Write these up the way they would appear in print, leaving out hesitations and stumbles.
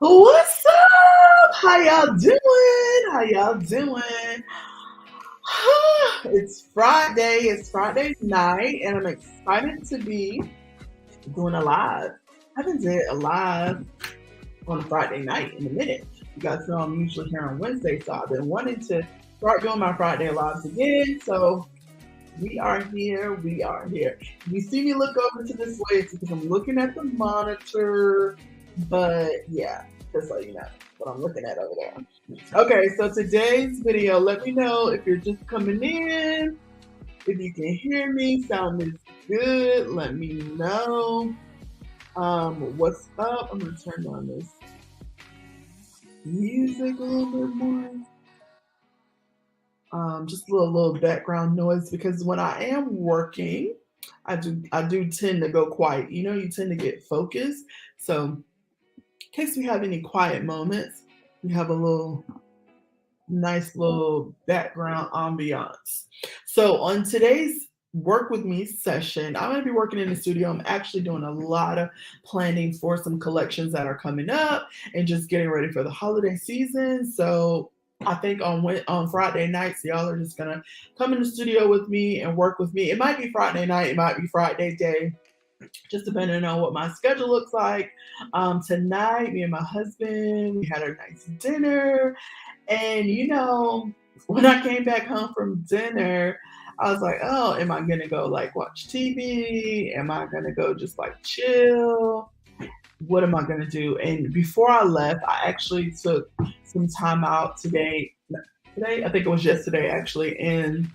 What's up? How y'all doing? How y'all doing? It's Friday. It's Friday night, and I'm excited to be doing a live. I haven't did a live on a Friday night in a minute. You guys know I'm usually here on Wednesday, so I've been wanting to start doing my Friday lives again. So we are here. We are here. If you see me look over to this way, it's because I'm looking at the monitor. But yeah, just so you know what I'm looking at over there. Okay, so today's video, let me know if you're just coming in, if you can hear me, sound is good, let me know. What's up? I'm gonna turn on this music a little bit more. Just a little background noise because when I am working, I do tend to go quiet. You tend to get focused. So in case we have any quiet moments, we have a nice little background ambiance. So on today's work with me session, I'm going to be working in the studio. I'm actually doing a lot of planning for some collections that are coming up and just getting ready for the holiday season. So I think on Friday nights, y'all are just gonna come in the studio with me and work with me. It might be Friday night, it might be Friday day, just depending on what my schedule looks like. Tonight, me and my husband, we had a nice dinner. And when I came back home from dinner, I was like, oh, am I gonna go like watch TV? Am I gonna go just like chill? What am I gonna do? And before I left, I actually took some time out today. Today, I think it was yesterday actually, and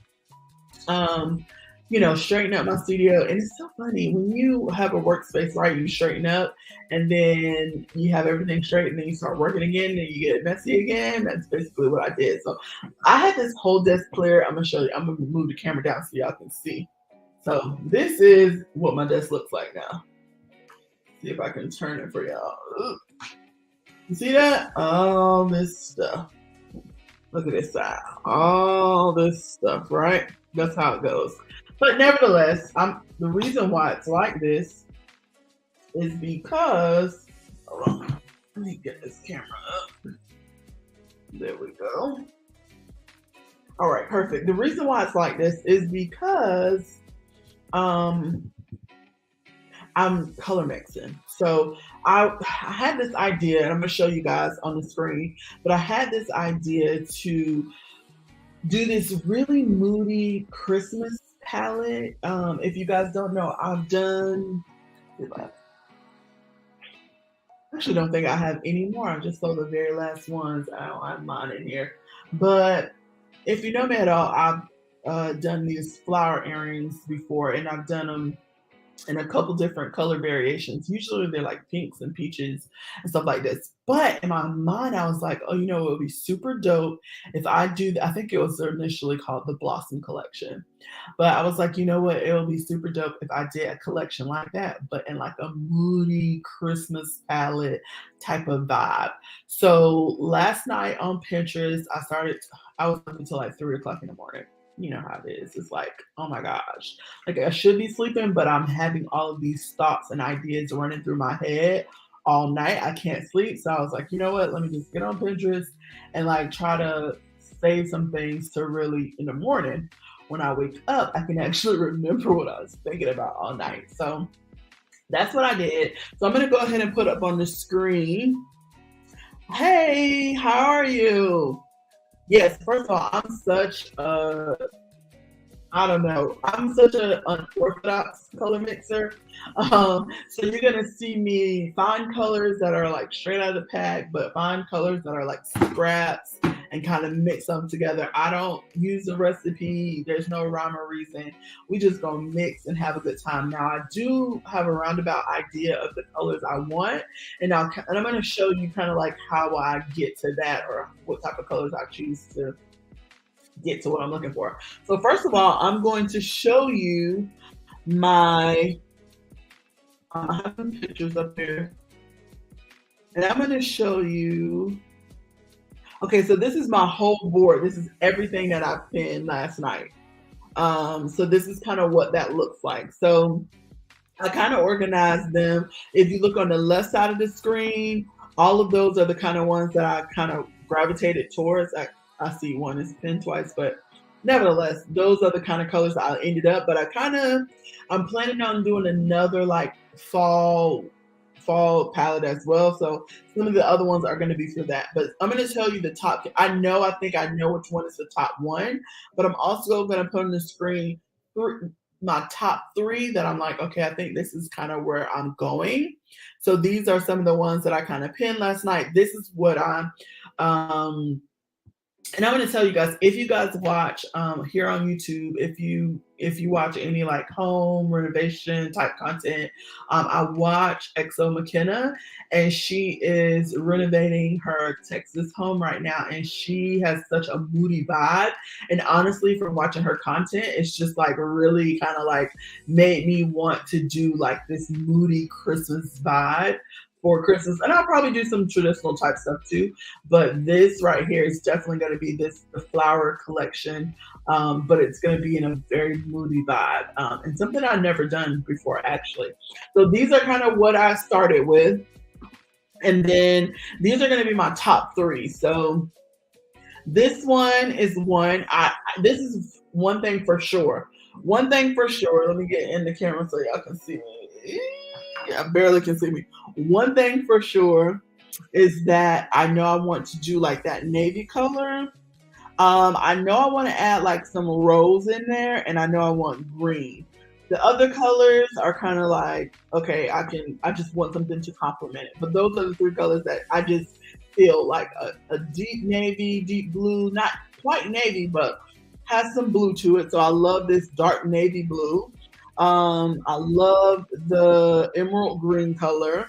straighten up my studio. And it's so funny when you have a workspace, right? You straighten up and then you have everything straight and then you start working again and you get messy again. That's basically what I did. So I had this whole desk clear. I'm gonna show you. I'm gonna move the camera down so y'all can see. So this is what my desk looks like now. See if I can turn it for y'all. Ugh. You see that? All this stuff. Look at this side. All this stuff, right? That's how it goes. But nevertheless, the reason why it's like this is because, hold on, let me get this camera up. There we go. All right, perfect. The reason why it's like this is because I'm color mixing. So I had this idea, and I'm gonna show you guys on the screen, but I had this idea to do this really moody Christmas palette. If you guys don't know, I actually don't think I have any more. I just sold the very last ones. I don't have mine in here. But if you know me at all, I've done these flower earrings before, and I've done them in a couple different color variations. Usually they're like pinks and peaches and stuff like this. But in my mind, I was like, oh, it would be super dope if I I think it was initially called the Blossom Collection. But I was like, you know what? It would be super dope if I did a collection like that, but in like a moody Christmas palette type of vibe. So last night on Pinterest, I was up until like 3 o'clock in the morning. You know how it is. It's like, oh my gosh. Like I should be sleeping, but I'm having all of these thoughts and ideas running through my head all night. I can't sleep. So I was like, you know what? Let me just get on Pinterest and like try to save some things to really in the morning when I wake up, I can actually remember what I was thinking about all night. So that's what I did. So I'm going to go ahead and put up on the screen. Hey, how are you? Yes, first of all, I'm such I'm such an unorthodox color mixer. So you're gonna see me find colors that are like straight out of the pack, but find colors that are like scraps and kind of mix them together. I don't use a recipe. There's no rhyme or reason. We just gonna mix and have a good time. Now I do have a roundabout idea of the colors I want, and I'm gonna show you kind of like how I get to that or what type of colors I choose to get to what I'm looking for. So first of all, I'm going to show you I have some pictures up here. And I'm going to show you, okay, so this is my whole board. This is everything that I pinned last night. So this is kind of what that looks like. So I kind of organized them. If you look on the left side of the screen, All of those are the kind of ones that I kind of gravitated towards. I see one is pinned twice, but nevertheless, those are the kind of colors I ended up. But I'm planning on doing another like fall palette as well. So some of the other ones are going to be for that. But I'm going to tell you the top. I think I know which one is the top one, but I'm also going to put on the screen my top three that I'm like, okay, I think this is kind of where I'm going. So these are some of the ones that I kind of pinned last night. This is what and I'm going to tell you guys, if you guys watch here on YouTube, if you watch any like home renovation type content, I watch Exo McKenna, and she is renovating her Texas home right now, and she has such a moody vibe. And honestly, from watching her content, it's just like really kind of like made me want to do like this moody Christmas vibe for Christmas. And I'll probably do some traditional type stuff too. But this right here is definitely going to be the flower collection. But it's going to be in a very moody vibe, and something I've never done before actually. So these are kind of what I started with. And then these are going to be my top three. So this one is one, this is one thing for sure. One thing for sure. Let me get in the camera so y'all can see me. Yeah, barely can see me. One thing for sure is that I know I want to do like that navy color. I know I want to add like some rose in there, and I know I want green. The other colors are kind of like, okay, I just want something to complement it. But those are the three colors that I just feel like a deep navy, deep blue, not quite navy, but has some blue to it. So I love this dark navy blue. I love the emerald green color.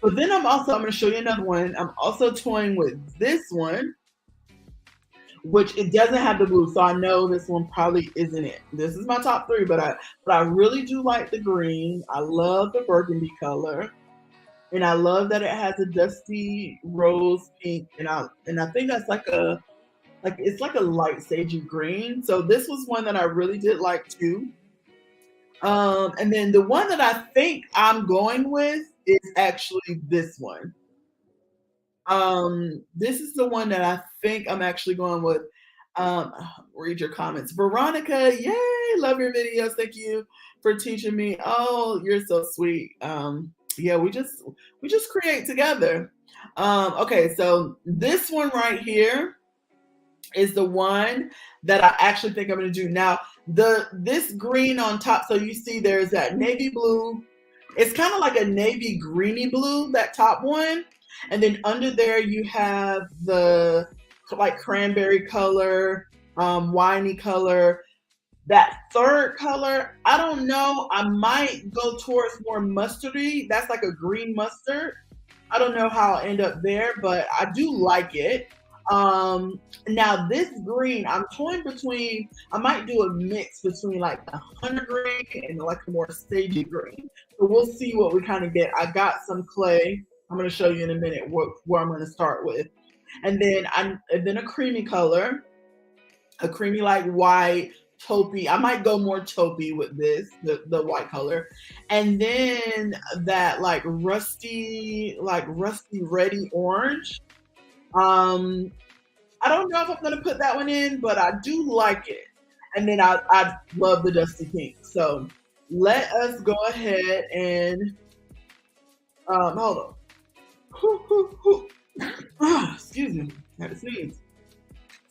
But then I'm going to show you another one. I'm also toying with this one, which it doesn't have the blue, so I know this one probably isn't it. This is my top three, but I really do like the green. I love the burgundy color, and I love that it has a dusty rose pink, and I think that's it's like a light sagey green. So this was one that I really did like too. And then the one that I think I'm going with is actually this one. This is the one that I think I'm actually going with. Read your comments. Veronica, yay, love your videos. Thank you for teaching me. Oh, you're so sweet. Yeah, we just create together. Okay, so this one right here is the one that I actually think I'm gonna do. Now, this green on top, so you see there's that navy blue. It's kind of like a navy greeny blue, that top one. And then under there you have the like cranberry color, winey color. That third color, I don't know. I might go towards more mustardy. That's like a green mustard. I don't know how I'll end up there, but I do like it. Now this green, I'm toying between, I might do a mix between like the hunter green and like a more stagey green. So we'll see what we kind of get. I got some clay. I'm going to show you in a minute where I'm going to start with. And then a creamy color, a creamy like white, taupey. I might go more taupey with this, the white color. And then that like rusty ready orange. I don't know if I'm gonna put that one in, but I do like it. And then I love the dusty pink. So let us go ahead and hold on. Excuse me, I had to sneeze.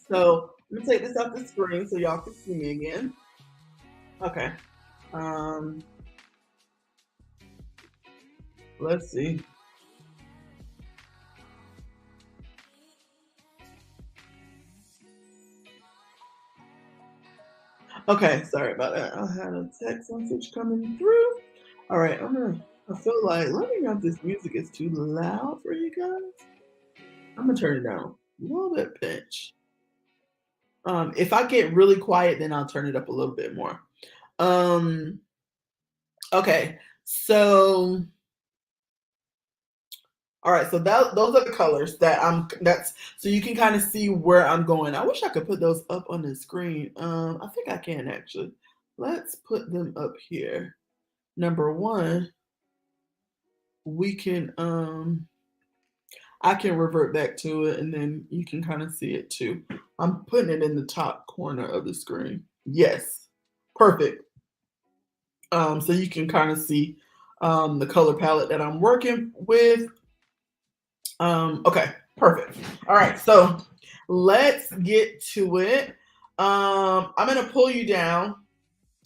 So let me take this off the screen so y'all can see me again. Okay. Let's see. Okay, sorry about that. I had a text message coming through. All right, I feel like, let me know if this music is too loud for you guys. I'm gonna turn it down a little bit pitch. If I get really quiet, then I'll turn it up a little bit more. Okay, so all right, so those are the colors that's so you can kind of see where I'm going. I wish I could put those up on the screen. I think I can actually. Let's put them up here. Number one, we can I can revert back to it and then you can kind of see it too. I'm putting it in the top corner of the screen. Yes, perfect. So you can kind of see the color palette that I'm working with. Okay, perfect. All right, so let's get to it. I'm gonna pull you down,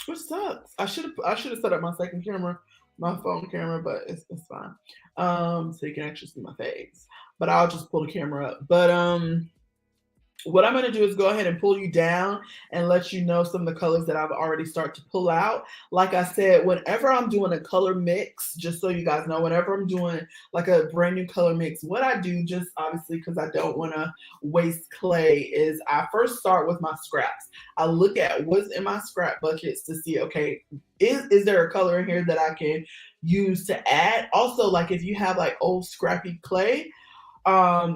which sucks. I should have set up my second camera, my phone camera, but it's fine. So you can actually see my face. But I'll just pull the camera up. But what I'm going to do is go ahead and pull you down and let you know some of the colors that I've already started to pull out. Like I said, whenever I'm doing a color mix, just so you guys know, whenever I'm doing like a brand new color mix, what I do, just obviously because I don't want to waste clay, is I first start with my scraps. I look at what's in my scrap buckets to see, okay, is there a color in here that I can use to add? Also, like if you have like old scrappy clay,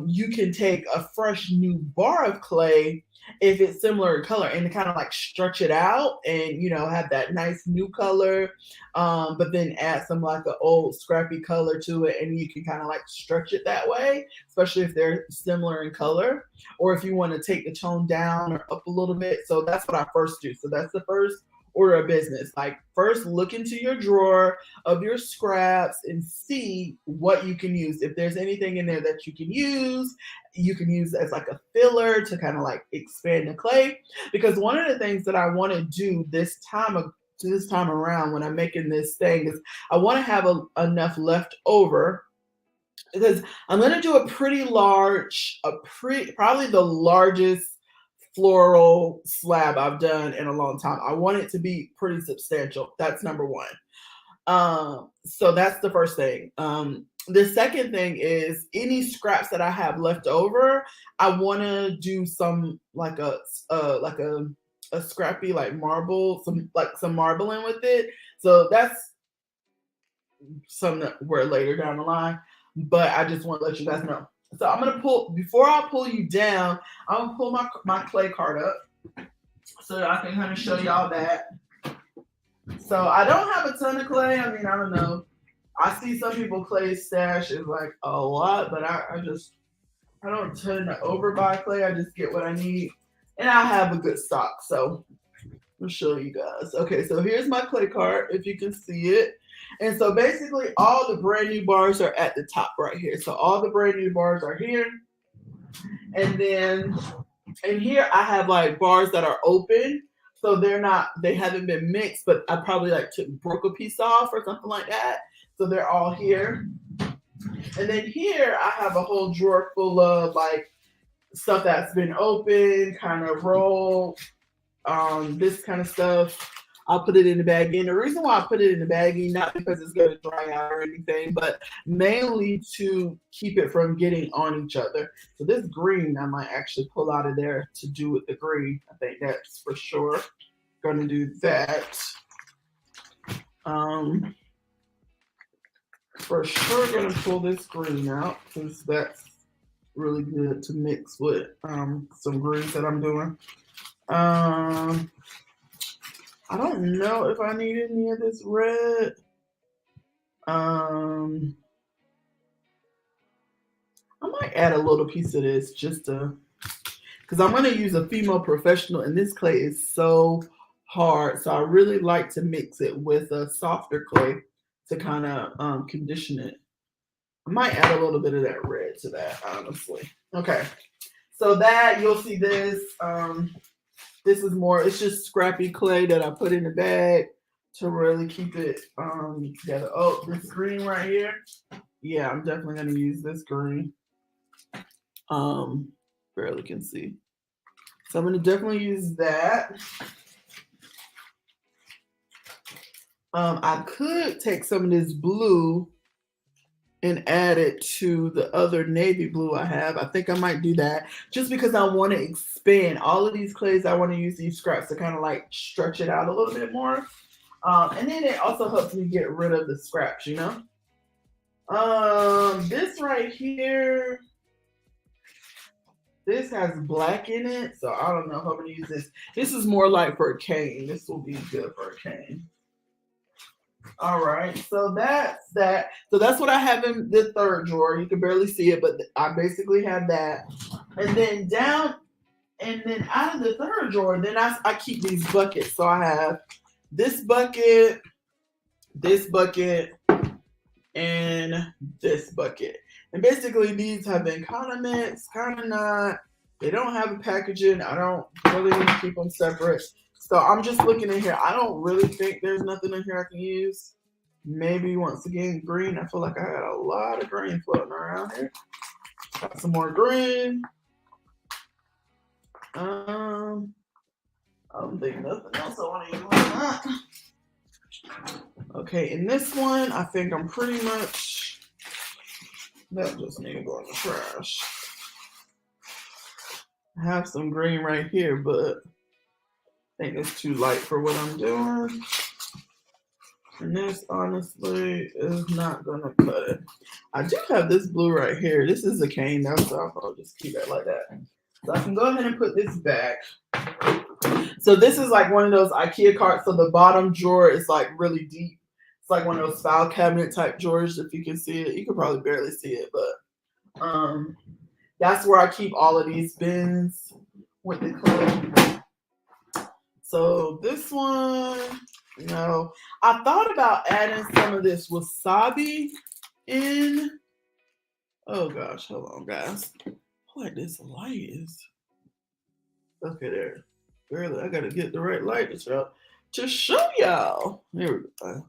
you can take a fresh new bar of clay if it's similar in color and kind of like stretch it out and have that nice new color, but then add some like an old scrappy color to it, and you can kind of like stretch it that way, especially if they're similar in color, or if you want to take the tone down or up a little bit. So that's what I first do. So that's the first order of business. Like first look into your drawer of your scraps and see what you can use. If there's anything in there that you can use as like a filler to kind of like expand the clay. Because one of the things that I want to do this time around when I'm making this thing is I want to have enough left over, because I'm going to do a pretty large, probably the largest floral slab I've done in a long time. I want it to be pretty substantial. That's number one. So that's the first thing. The second thing is any scraps that I have left over, I want to do some like a scrappy like marble, some marbling with it. So that's some that we're later down the line, but I just want to let you guys know. So I'm gonna before I pull you down, I'm gonna pull my clay card up so that I can kind of show y'all that. So I don't have a ton of clay. I mean, I don't know. I see some people clay stash is like a lot, but I don't tend to overbuy clay. I just get what I need, and I have a good stock. So I'll show you guys. Okay, so here's my clay card, if you can see it. And so basically all the brand new bars are at the top right here. So all the brand new bars are here. And then in here I have like bars that are open. So they haven't been mixed, but I probably like broke a piece off or something like that. So they're all here. And then here I have a whole drawer full of like stuff that's been open, kind of rolled, this kind of stuff. I'll put it in the baggie. And the reason why I put it in the baggie, not because it's going to dry out or anything, but mainly to keep it from getting on each other. So this green, I might actually pull out of there to do with the green. I think that's for sure going to do that. For sure going to pull this green out because that's really good to mix with some greens that I'm doing. I don't know if I need any of this red. I might add a little piece of this just to, because I'm going to use a female professional, and this clay is so hard. So I really like to mix it with a softer clay to kind of condition it. I might add a little bit of that red to that, honestly. Okay, so that you'll see this. This is more, it's just scrappy clay that I put in the bag to really keep it together. Oh, this green right here. Yeah, I'm definitely going to use this green. Barely can see. So I'm going to definitely use that. I could take some of this blue and add it to the other navy blue I have. I think I might do that just because I want to expand all of these clays. I want to use these scraps to kind of like stretch it out a little bit more. And then it also helps me get rid of the scraps, you know? This right here, this has black in it, so I don't know how I'm going to use this. This is more like for a cane. This will be good for a cane. All right, so that's that. So that's what I have in the third drawer. You can barely see it, but I basically have that. And then down, and then out of the third drawer, then I keep these buckets. So I have this bucket, and this bucket. And basically these have been kind of mixed, kind of not. They don't have a packaging. I don't really want to keep them separate. So I'm just looking in here. I don't really think there's nothing in here I can use. Maybe once again, green. I feel like I had a lot of green floating around here. Got some more green. I don't think nothing else I want to use like that. Okay, in this one, I think I'm pretty much, that just need to go in the trash. I have some green right here, but I think it's too light for what I'm doing. And this honestly is not gonna cut it. I do have this blue right here. This is a cane, that's so I'll just keep it like that. So I can go ahead and put this back. So this is like one of those IKEA carts. So the bottom drawer is like really deep. It's like one of those file cabinet type drawers, if you can see it. You can probably barely see it, but that's where I keep all of these bins with the clay. So this one, no. I thought about adding some of this wasabi in. Oh gosh, hold on, guys. What this light is. Okay, there. Barely, I gotta get the right light to show y'all. Here we go.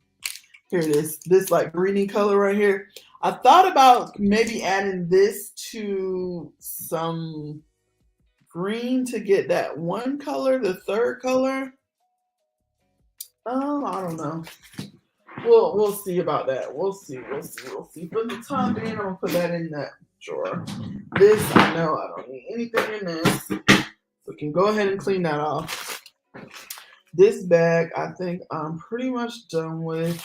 Here it is. This like greeny color right here. I thought about maybe adding this to some green to get that one color, the third color. I don't know. We'll see about that. We'll see. For the time being, I'm gonna put that in that drawer. This, I know I don't need anything in this. We can go ahead and clean that off. This bag, I think I'm pretty much done with.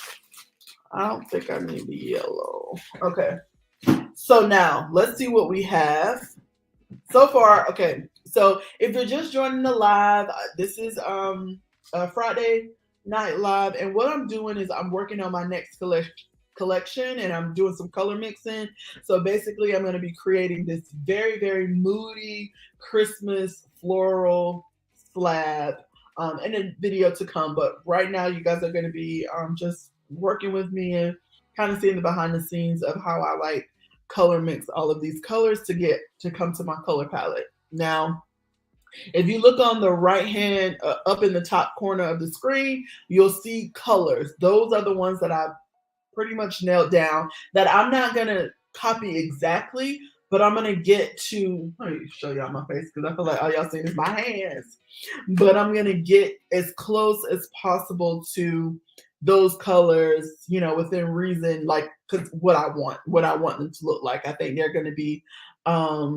I don't think I need the yellow. Okay. So now let's see what we have so far. Okay. So if you're just joining the live, this is Friday night live, and what I'm doing is I'm working on my next collection, and I'm doing some color mixing. So basically, I'm going to be creating this very, very moody Christmas floral slab in a video to come. But right now, you guys are going to be just working with me and kind of seeing the behind the scenes of how I like color mix all of these colors to come to my color palette. Now, if you look on the right hand up in the top corner of the screen, you'll see colors. Those are the ones that I've pretty much nailed down that I'm not going to copy exactly, but I'm going to get to, let me show y'all my face because I feel like all y'all seeing is my hands, but I'm going to get as close as possible to those colors, within reason, like, because what I want them to look like. I think they're going to be, I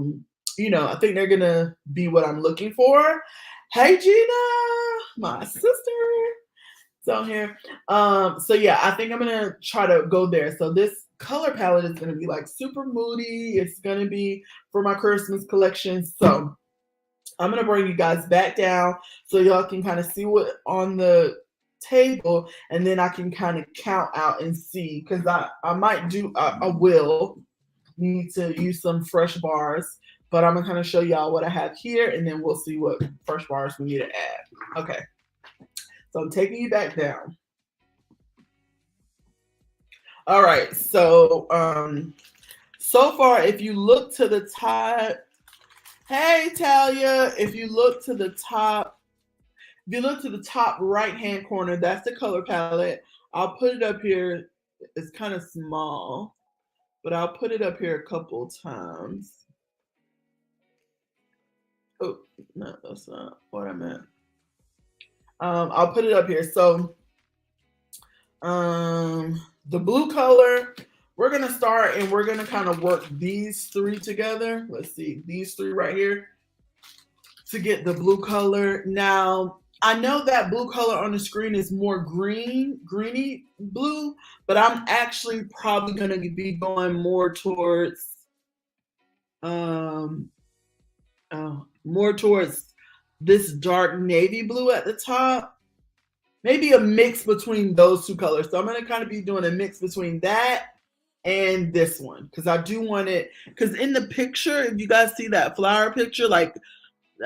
think they're going to be what I'm looking for. Hey, Gina, my sister. On here. So yeah, I think I'm gonna try to go there. So this color palette is gonna be like super moody. It's gonna be for my Christmas collection. So I'm gonna bring you guys back down so y'all can kind of see what on the table, and then I can kind of count out and see, because I will need to use some fresh bars, but I'm gonna kind of show y'all what I have here, and then we'll see what fresh bars we need to add. Okay. So I'm taking you back down. All right. So so far, if you look to the top, hey Talia, if you look to the top right hand corner, that's the color palette. I'll put it up here. It's kind of small, but I'll put it up here a couple times. Oh, no, that's not what I meant. I'll put it up here. So the blue color, we're going to start and we're going to kind of work these three together. Let's see, these three right here to get the blue color. Now, I know that blue color on the screen is more greeny blue, but I'm actually probably going to be going more towards this dark navy blue at the top. maybe a mix between those two colors. So I'm going to kind of be doing a mix between that and this one because I do want it, because in the picture, if you guys see that flower picture, like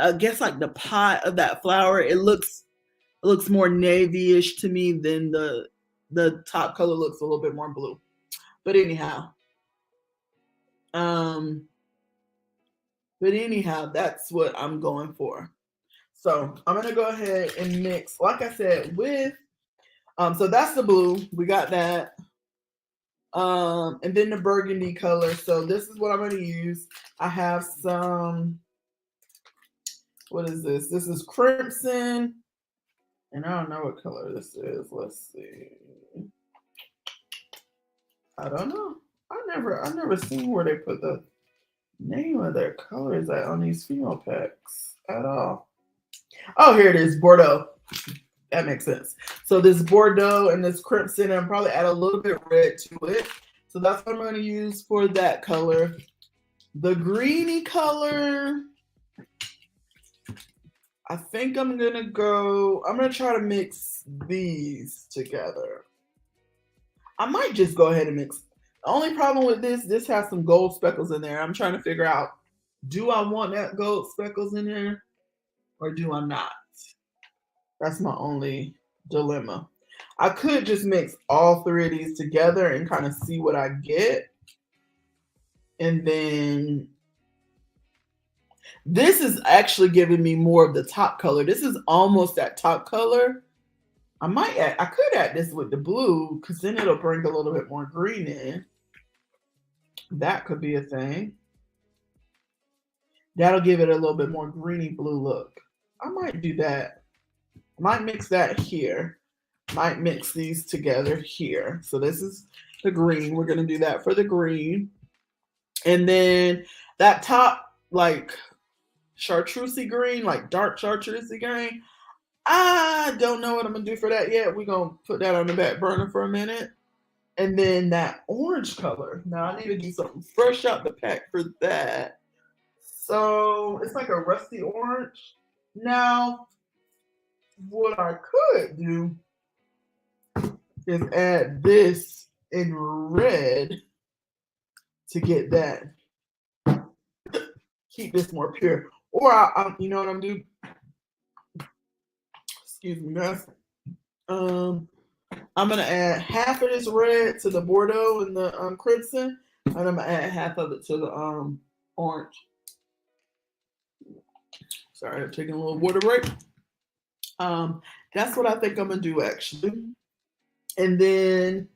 I guess like the pot of that flower, it looks more navy-ish to me than the top color looks a little bit more blue. But anyhow, that's what I'm going for. So I'm gonna go ahead and mix, like I said, with so that's the blue. We got that. And then the burgundy color. So this is what I'm going to use. I have some, what is this? This is crimson. And I don't know what color this is. Let's see. I don't know. I never seen where they put the name of their colors at on these female packs at all. Oh, here it is, Bordeaux. That makes sense. So this Bordeaux and this crimson, and probably add a little bit red to it. So that's what I'm going to use for that color. The greeny color, I think I'm going to try to mix these together. I might just go ahead and mix. The only problem with this has some gold speckles in there. I'm trying to figure out, do I want that gold speckles in there or do I not? That's my only dilemma. I could just mix all three of these together and kind of see what I get. And then this is actually giving me more of the top color. This is almost that top color. I could add this with the blue because then it'll bring a little bit more green in. That could be a thing. That'll give it a little bit more greeny blue look. I might do that. I might mix that here. Might mix these together here. So this is the green. We're going to do that for the green. And then that top, like chartreusey green, like dark chartreusey green, I don't know what I'm going to do for that yet. We're going to put that on the back burner for a minute. And then that orange color. Now I need to do something fresh out the pack for that. So it's like a rusty orange. Now, what I could do is add this in red to get that, keep this more pure. Or you know what I'm doing? Excuse me, guys. I'm gonna add half of this red to the Bordeaux and the crimson, and I'm gonna add half of it to the orange. Sorry, I'm taking a little water break. That's what I think I'm gonna do actually. And then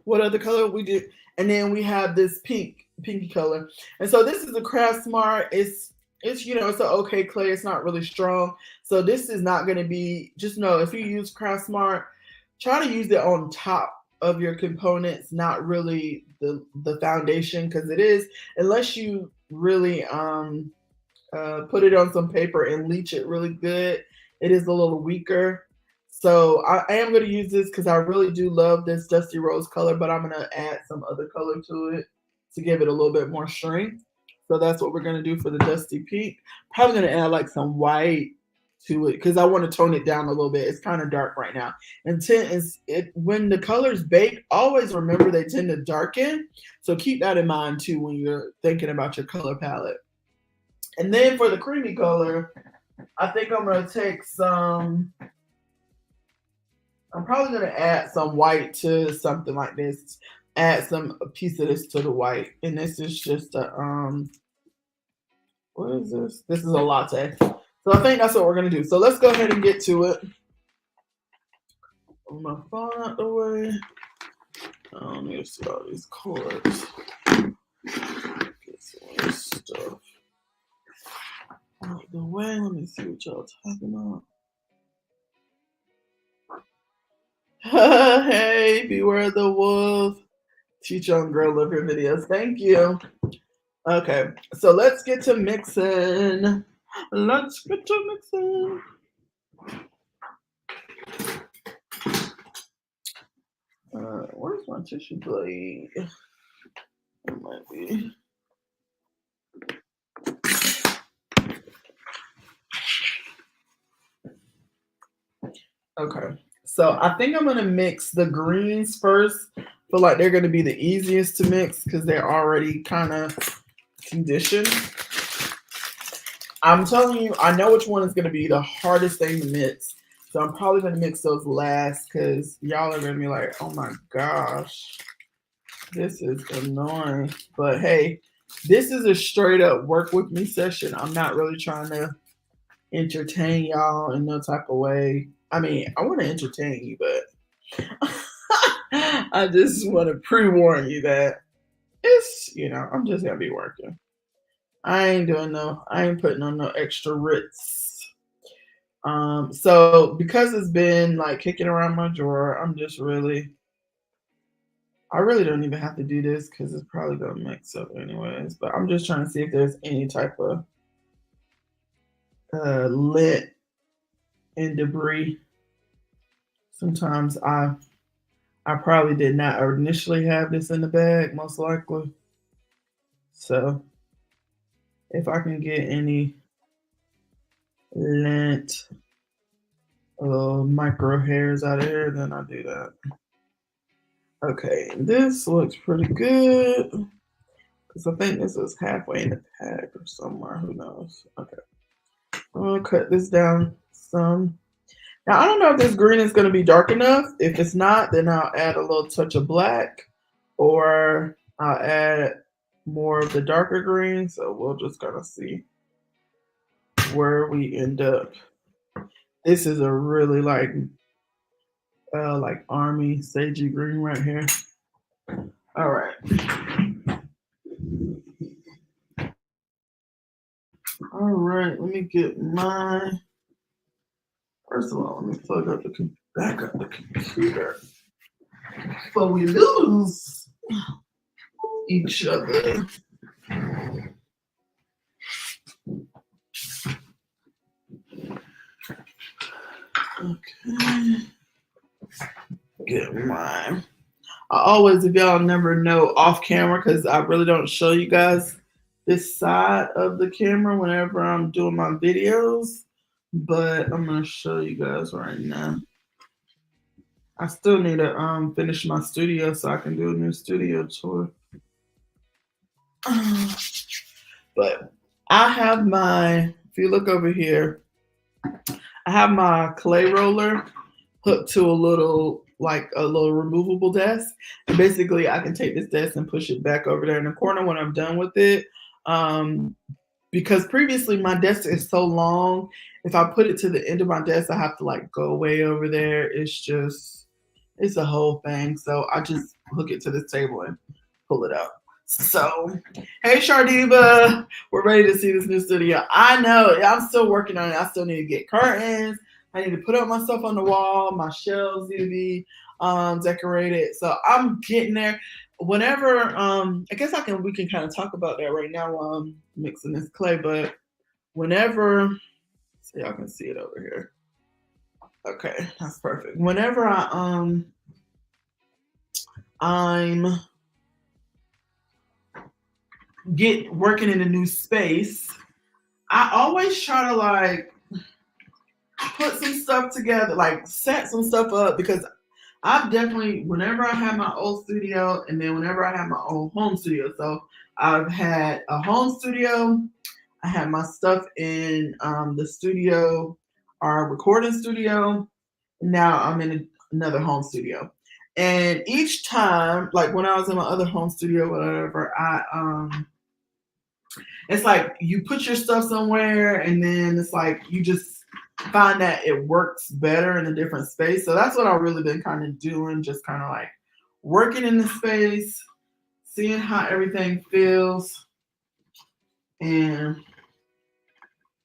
what other color we did? And then we have this pinky color. And so this is a Craft Smart. It's it's an okay clay. It's not really strong. So this is not gonna be, just know if you use Craft Smart, try to use it on top of your components, not really the foundation, because it is, unless you really put it on some paper and leach it really good, it is a little weaker. So I am going to use this because I really do love this Dusty Rose color, but I'm going to add some other color to it to give it a little bit more strength. So that's what we're going to do for the Dusty Pink. Probably going to add like some white to it because I want to tone it down a little bit. It's kind of dark right now. And when the colors bake, always remember they tend to darken. So keep that in mind too when you're thinking about your color palette. And then for the creamy color, I think I'm going to take some, I'm probably going to add some white to something like this. Add a piece of this to the white. And this is just a, what is this? This is a latte. So I think that's what we're going to do. So let's go ahead and get to it. Put my phone out the way. I don't need to see all these cords. Get some of this stuff out the way. Let me see what y'all talking about. Hey, beware the wolf. Teach young girl love your videos. Thank you. Okay, so let's get to mixing. Let's get to mixing. Where's my tissue blade? It might be. Okay, So I think I'm gonna mix the greens first. Feel like they're gonna be the easiest to mix because they're already kind of conditioned. I'm telling you, I know which one is gonna be the hardest thing to mix. So I'm probably gonna mix those last because y'all are gonna be like, oh my gosh, this is annoying. But hey, this is a straight up work with me session. I'm not really trying to entertain y'all in no type of way. I mean, I want to entertain you, but I just want to pre-warn you that it's, I'm just gonna be working. I ain't putting on no extra Ritz. So because it's been like kicking around my drawer, I really don't even have to do this because it's probably gonna mix up anyways. But I'm just trying to see if there's any type of lint and debris. Sometimes I probably did not initially have this in the bag, most likely. So if I can get any lint micro hairs out of here, then I'll do that. Okay, this looks pretty good. Because I think this is halfway in the pack or somewhere. Who knows? Okay. I'm going to cut this down some. Now, I don't know if this green is going to be dark enough. If it's not, then I'll add a little touch of black. Or I'll add more of the darker green. So we'll just kind of see where we end up. This is a really like army sagey green right here. All right. All right, let me get my. First of all, let me plug up back up the computer before we lose each other. Okay. Get mine. I always, if y'all never know, off camera, because I really don't show you guys this side of the camera whenever I'm doing my videos, but I'm gonna show you guys right now. I still need to finish my studio so I can do a new studio tour. But I have if you look over here, I have my clay roller hooked to a little removable desk. And basically I can take this desk and push it back over there in the corner when I'm done with it. Because previously my desk is so long, if I put it to the end of my desk, I have to like go way over there. It's a whole thing. So I just hook it to this table and pull it out. So, hey Shardiva, we're ready to see this new studio. I know, I'm still working on it. I still need to get curtains. I need to put up my stuff on the wall. My shelves need to be decorated. So I'm getting there. Whenever, I guess we can kind of talk about that right now while I'm mixing this clay. But whenever, so y'all can see it over here. Okay, that's perfect. Whenever I'm get working in a new space, I always try to like put some stuff together, like set some stuff up, because I've definitely, whenever I have my old studio and then whenever I have my old home studio, so I've had a home studio, I had my stuff in the studio, our recording studio, now I'm in another home studio. And each time, like when I was in my other home studio, whatever, it's like you put your stuff somewhere and then it's like you just find that it works better in a different space. So that's what I've really been kind of doing, just kind of like working in the space, seeing how everything feels. And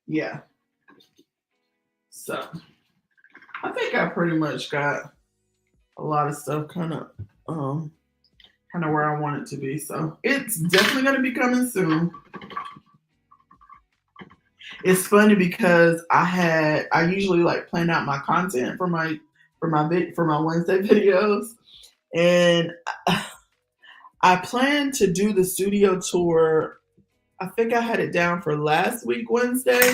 yeah. So I think I pretty much got a lot of stuff kind of where I want it to be. So it's definitely going to be coming soon. It's funny because I usually like plan out my content for my Wednesday videos, and I plan to do the studio tour. I think I had it down for last week Wednesday,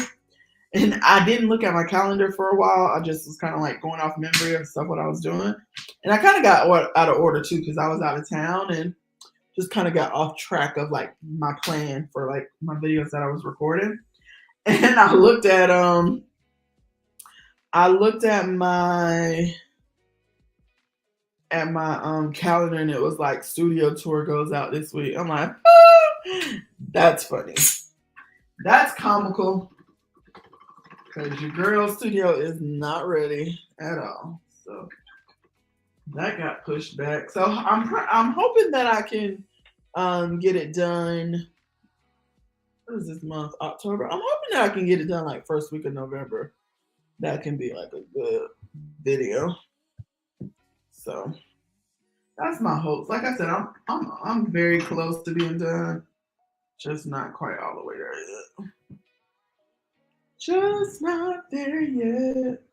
And I didn't look at my calendar for a while. I just was kind of like going off memory of stuff what I was doing. And I kind of got out of order too because I was out of town and just kind of got off track of like my plan for like my videos that I was recording. And I looked at my calendar and it was like studio tour goes out this week. I'm like, ah, that's funny. That's comical. Because your girl's studio is not ready at all. So that got pushed back. So I'm hoping that I can get it done. What is this month? October. I'm hoping that I can get it done like first week of November. That can be like a good video. So that's my hopes. Like I said, I'm very close to being done. Just not quite all the way there yet. Just not there yet.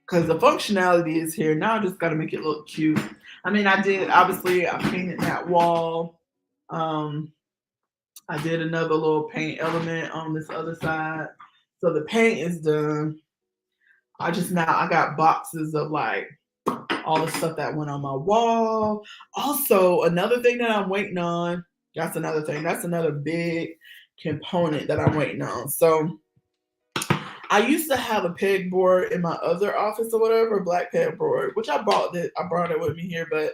Because the functionality is here. Now I just got to make it look cute. I mean, I painted that wall. I did another little paint element on this other side. So the paint is done. I got boxes of like all the stuff that went on my wall. Also, another thing that I'm waiting on. That's another thing. That's another big component that I'm waiting on. So I used to have a pegboard in my other office or whatever, a black pegboard, which I brought it with me here, but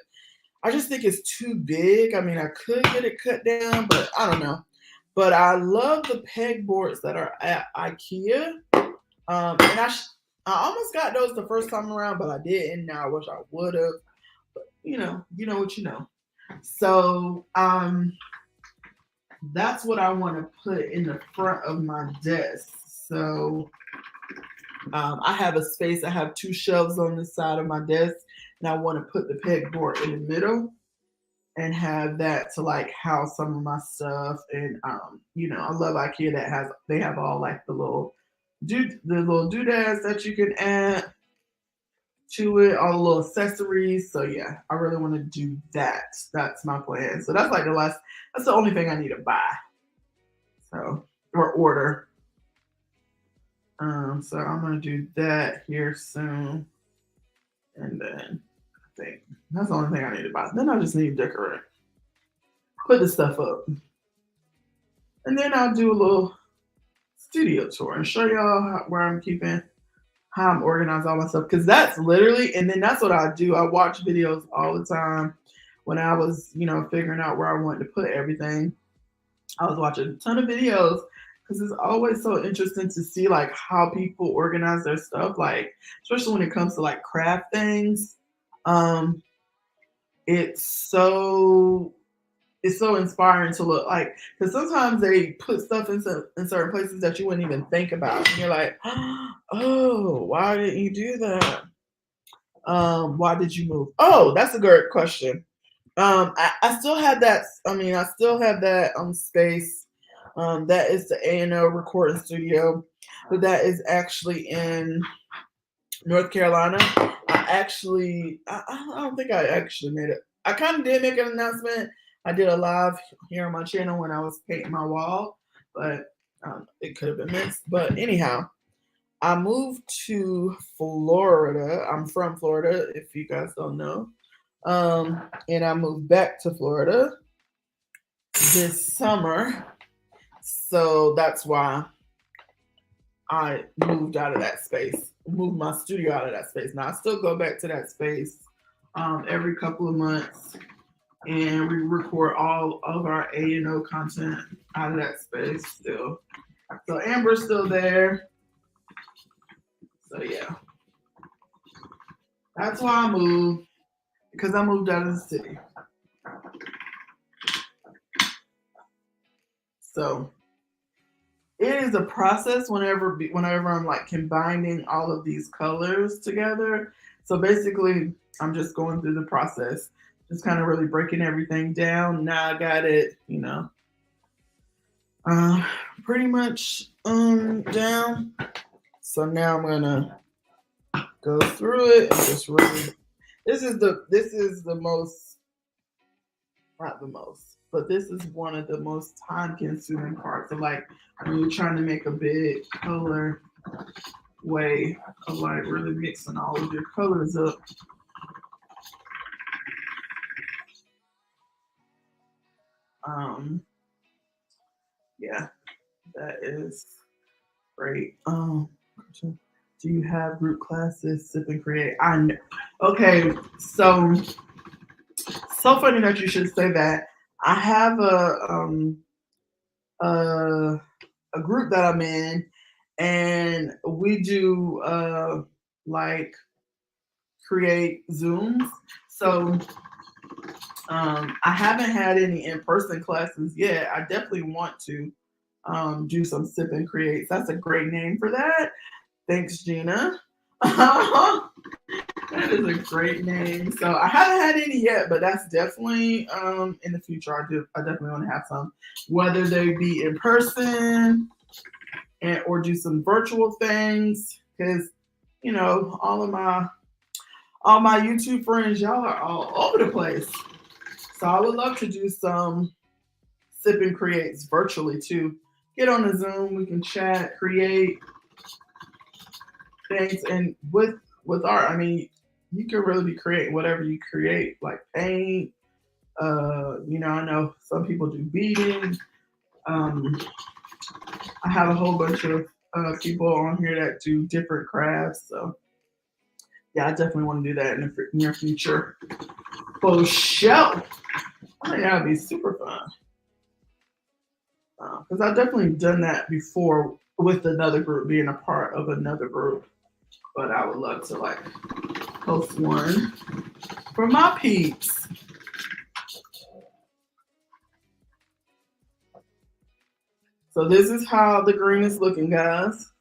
I just think it's too big. I mean, I could get it cut down, but I don't know. But I love the pegboards that are at IKEA. And I almost got those the first time around, but I didn't. Now I wish I would have. But you know what you know. So that's what I want to put in the front of my desk. So I have a space. I have 2 shelves on the side of my desk, and I want to put the pegboard in the middle and have that to like house some of my stuff. And I love IKEA that they have all like the little doodads that you can add to it, all the little accessories. So yeah, I really want to do that. That's my plan. So that's the only thing I need to buy. So or order. So I'm gonna do that here soon. And then I think that's the only thing I need to buy. Then I just need to decorate. Put the stuff up. And then I'll do a little studio tour and show y'all how I'm organizing all my stuff. Because that's literally, and then that's what I do. I watch videos all the time when I was, figuring out where I wanted to put everything. I was watching a ton of videos because it's always so interesting to see like how people organize their stuff, like especially when it comes to like craft things. It's so inspiring to look like, because sometimes they put stuff in certain places that you wouldn't even think about, and you're like, oh, why didn't you do that? Why did you move? Oh, that's a good question. I still have that. I still have that space. That is the A&O recording studio, but that is actually in North Carolina. I don't think I actually made it. I kind of did make an announcement. I did a live here on my channel when I was painting my wall, but it could have been missed. But anyhow, I moved to Florida. I'm from Florida, if you guys don't know. And I moved back to Florida this summer. So that's why I moved out of that space, moved my studio out of that space. Now I still go back to that space every couple of months, and we record all of our A&O content out of that space still. So Amber's still there. So yeah, that's why I moved, because I moved out of the city. So it is a process whenever I'm like combining all of these colors together. So basically, I'm just going through the process, just kind of really breaking everything down. Now I got it, pretty much down. So now I'm gonna go through it and just really. This is the most, not the most. but this is one of the most time consuming parts of like when you're trying to make a big color way of like really mixing all of your colors up. Um, yeah, that is great. Do you have group classes, sip and create? I know. Okay, so funny that you should say that. I have a a group that I'm in, and we do like create Zooms. So I haven't had any in person classes yet. I definitely want to do some sip and creates. That's a great name for that. Thanks, Gina. That is a great name. So I haven't had any yet, but that's definitely in the future. I definitely want to have some, whether they be in person and or do some virtual things. Because all my YouTube friends, y'all are all over the place. So I would love to do some sip and creates virtually too. Get on the Zoom, we can chat, create things, and with art, I mean, you can really be creating whatever you create, like paint. I know some people do beading. Um, I have a whole bunch of people on here that do different crafts. So yeah, I definitely want to do that in the near future. For sure. I think that would be super fun. Because I've definitely done that before with another group, being a part of another group. But I would love to like host one for my peeps. So this is how the green is looking, guys.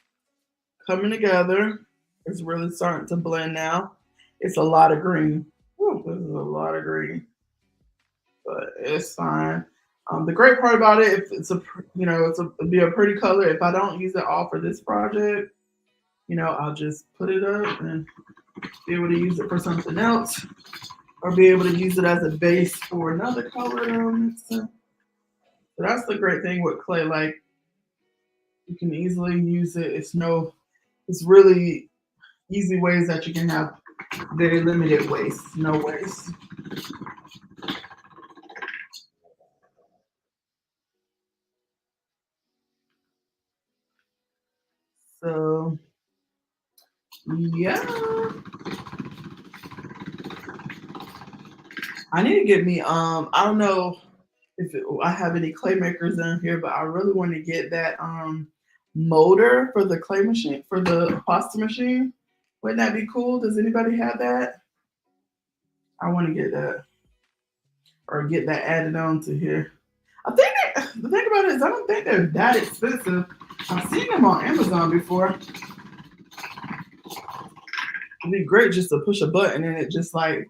Coming together. It's really starting to blend now. It's a lot of green. Whew, this is a lot of green, but it's fine. The great part about it, if it's a it'll be a pretty color. If I don't use it all for this project, I'll just put it up and be able to use it for something else, or be able to use it as a base for another color. So that's the great thing with clay. Like you can easily use it. It's really easy ways that you can have very limited waste, no waste. So yeah, I need to get me. I don't know if I have any clay makers in here, but I really want to get that motor for the clay machine for the pasta machine. Wouldn't that be cool? Does anybody have that? I want to get that or get that added on to here. I think the thing about it is I don't think they're that expensive. I've seen them on Amazon before. It'd be great just to push a button and it just like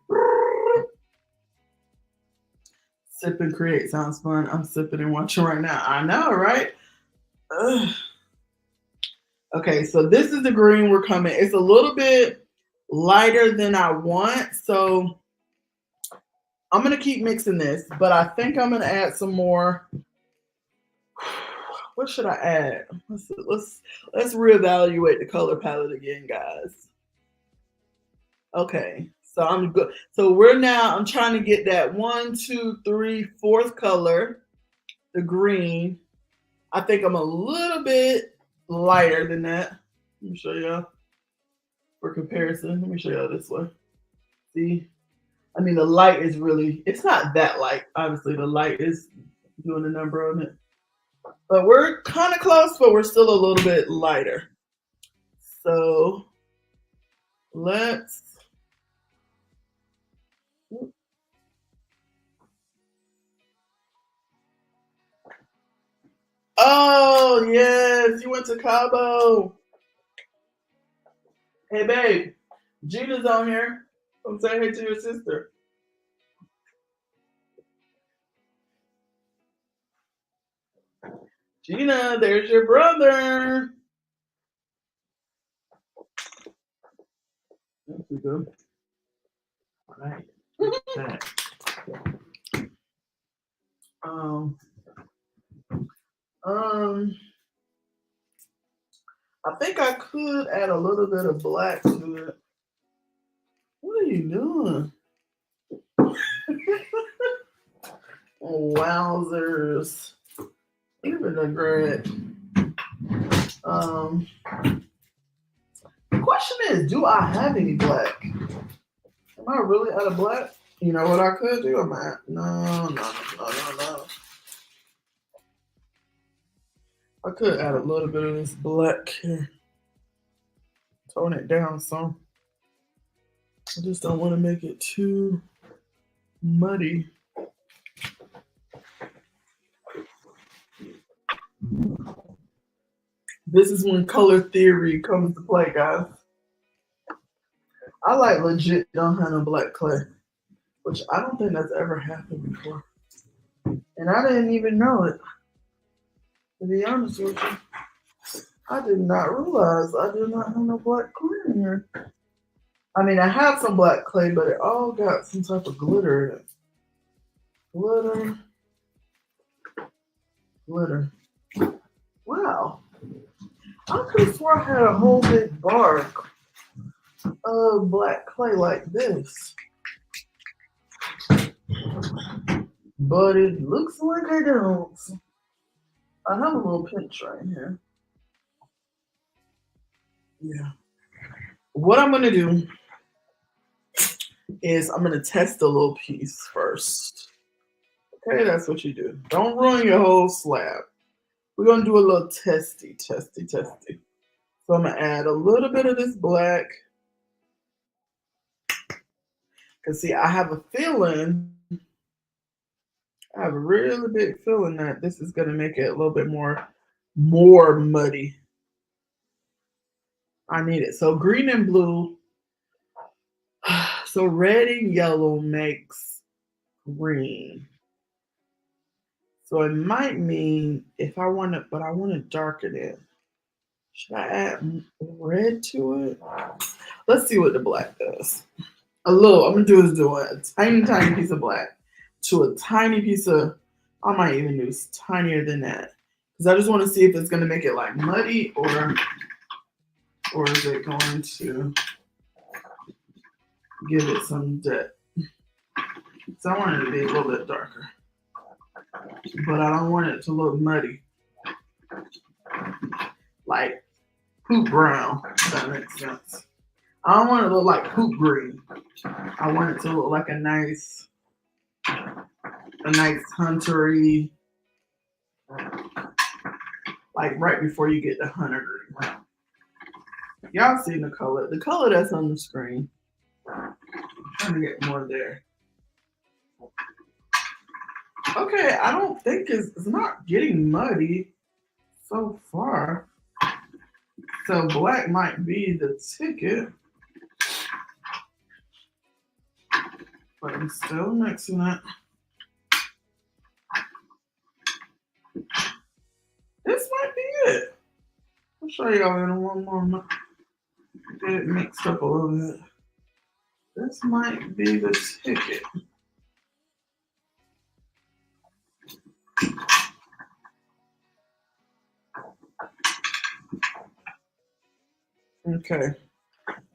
sip and create. Sounds fun. I'm sipping and watching right now. I know, right? Ugh. Okay, so this is the green we're coming. It's a little bit lighter than I want, so I'm gonna keep mixing this, but I think I'm gonna add some more. What should I add? Let's reevaluate the color palette again, guys. Okay, so I'm good. So I'm trying to get that one, two, three, fourth color, the green. I think I'm a little bit lighter than that. Let me show y'all for comparison. Let me show y'all this one. See, I mean, the light is really, it's not that light. Obviously, the light is doing the number on it. But we're kind of close, but we're still a little bit lighter. So let's. Oh, yes, you went to Cabo. Hey, babe, Gina's on here. Come say hey to your sister. Gina, there's your brother. There we go. All right. Um, um, I think I could add a little bit of black to it. What are you doing? Oh, wowzers. Even a great. Um, the question is, do I have any black? Am I really out of black? You know what I could do? I'm at no. I could add a little bit of this black here. Tone it down some. I just don't want to make it too muddy. This is when color theory comes to play, guys. I like legit don't have no black clay, which I don't think that's ever happened before. And I didn't even know it. To be honest with you, I did not realize I did not have no black clay in here. I mean, I have some black clay, but it all got some type of glitter in it. Glitter. Glitter. Wow. I could have swore I had a whole big bar of black clay like this. But it looks like I don't. I have a little pinch right here. Yeah. What I'm going to do is I'm going to test a little piece first. Okay, that's what you do. Don't ruin your whole slab. We're going to do a little testy. So I'm going to add a little bit of this black. Because, see, I have a really big feeling that this is going to make it a little bit more muddy. I need it. So green and blue. So red and yellow makes green. So it might mean if I want to, but I want to darken it. Should I add red to it? Let's see what the black does. I'm going to do a tiny piece of black to a tiny piece of, I might even do tinier than that. Because I just want to see if it's going to make it like muddy or is it going to give it some depth. So I want it to be a little bit darker. But I don't want it to look muddy. Like poop brown, if that makes sense. I don't want it to look like poop green. I want it to look like a nice huntery, like right before you get the hunter green. Y'all seen the color. The color that's on the screen. I'm trying to get more there. Okay, I don't think it's not getting muddy so far. So black might be the ticket. But I'm still mixing it. This might be it. I'll show y'all in one more. Get it mixed up a little bit. This might be the ticket. Okay.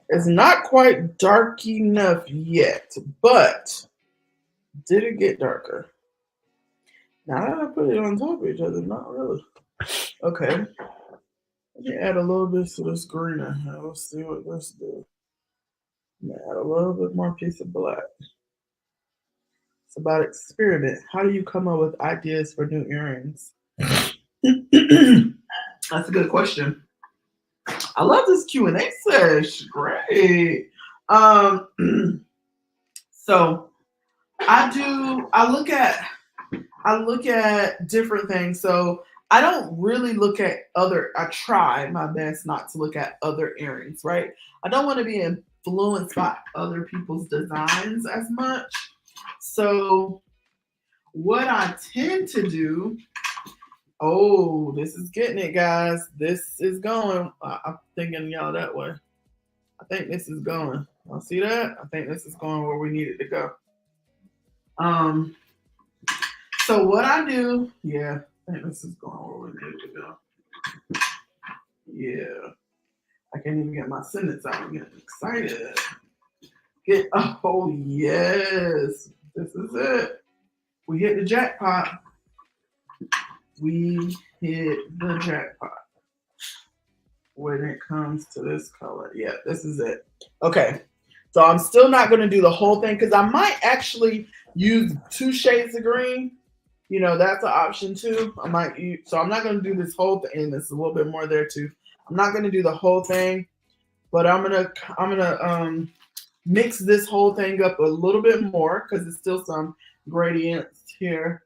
It's not quite dark enough yet, but did it get darker? Now that I put it on top of each other, not really. Okay. Let me add a little bit to this green I have. Let's see what this does. Add a little bit more piece of black. It's about experiment. How do you come up with ideas for new earrings? That's a good question. I love this Q&A session. Great. So I look at different things. So I don't really look at I try my best not to look at other earrings, right? I don't want to be influenced by other people's designs as much. So what I tend to do, oh, this is getting it, guys. This is going. I'm thinking y'all that way. I think this is going. Y'all see that? I think this is going where we need it to go. So what I do, yeah, I think this is going where we need to go. Yeah. I can't even get my sentence out. I'm getting excited. Oh yes. This is it. We hit the jackpot. We hit the jackpot when it comes to this color. Yeah, this is it. Okay. So I'm still not going to do the whole thing because I might actually use 2 shades of green. You know, that's an option too. I might use, so I'm not going to do this whole thing. And there's a little bit more there too. I'm not going to do the whole thing, but I'm gonna mix this whole thing up a little bit more because there's still some gradients here.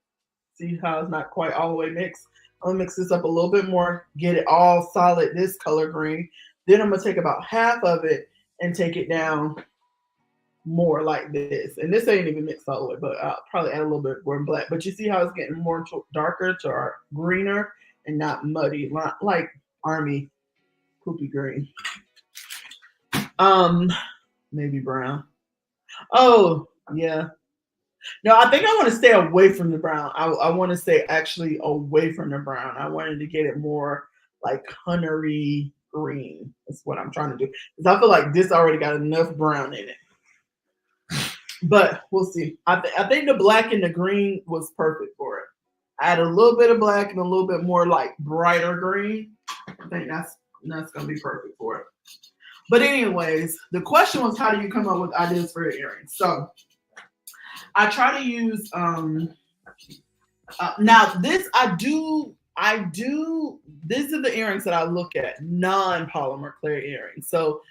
See how it's not quite all the way mixed. I'm gonna mix this up a little bit more, get it all solid, this color green. Then I'm gonna take about half of it and take it down more like this. And this ain't even mixed all the way, but I'll probably add a little bit more black. But you see how it's getting more darker to our greener and not muddy, like army poopy green. Maybe brown. Oh, yeah. No, I think I want to stay away from the brown. I want to stay actually away from the brown. I wanted to get it more like huntery green. That's what I'm trying to do. Because I feel like this already got enough brown in it. But we'll see. I think the black and the green was perfect for it. I had a little bit of black and a little bit more like brighter green. I think that's gonna be perfect for it. But anyways, the question was, how do you come up with ideas for your earrings? So I try to use now this these are the earrings that I look at, non-polymer clear earrings. So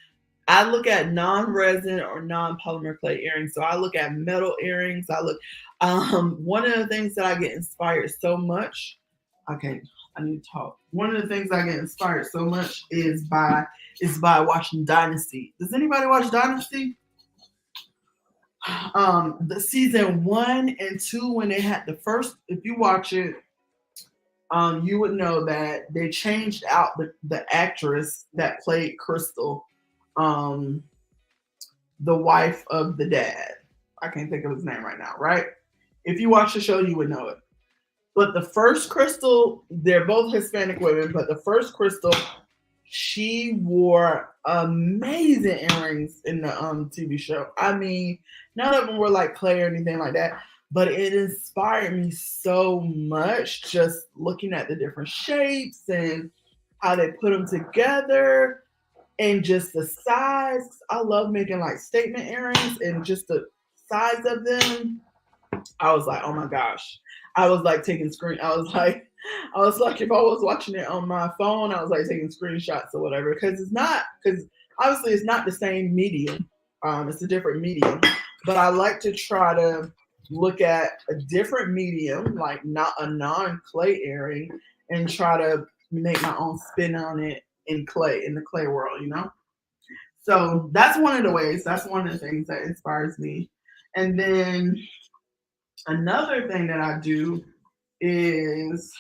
I look at non-resin or non-polymer clay earrings. So I look at metal earrings. I look one of the things that I get inspired so much. Okay, I need to talk. One of the things I get inspired so much is by watching Dynasty. Does anybody watch Dynasty? The season 1 and 2, when they had the first, if you watch it, you would know that they changed out the actress that played Crystal, the wife of the dad. I can't think of his name right now, right? If you watch the show, you would know it. But the first Crystal, they're both Hispanic women, but the first Crystal, she wore amazing earrings in the TV show. I mean, none of them were like clay or anything like that, but it inspired me so much just looking at the different shapes and how they put them together and just the size. I love making like statement earrings and just the size of them. I was like, oh my gosh. I was like taking I was like, if I was watching it on my phone, I was like taking screenshots or whatever, because obviously it's not the same medium. It's a different medium, but I like to try to look at a different medium, like not a non-clay earring, and try to make my own spin on it in the clay world, you know? So that's one of the ways, that's one of the things that inspires me. And then another thing that I do is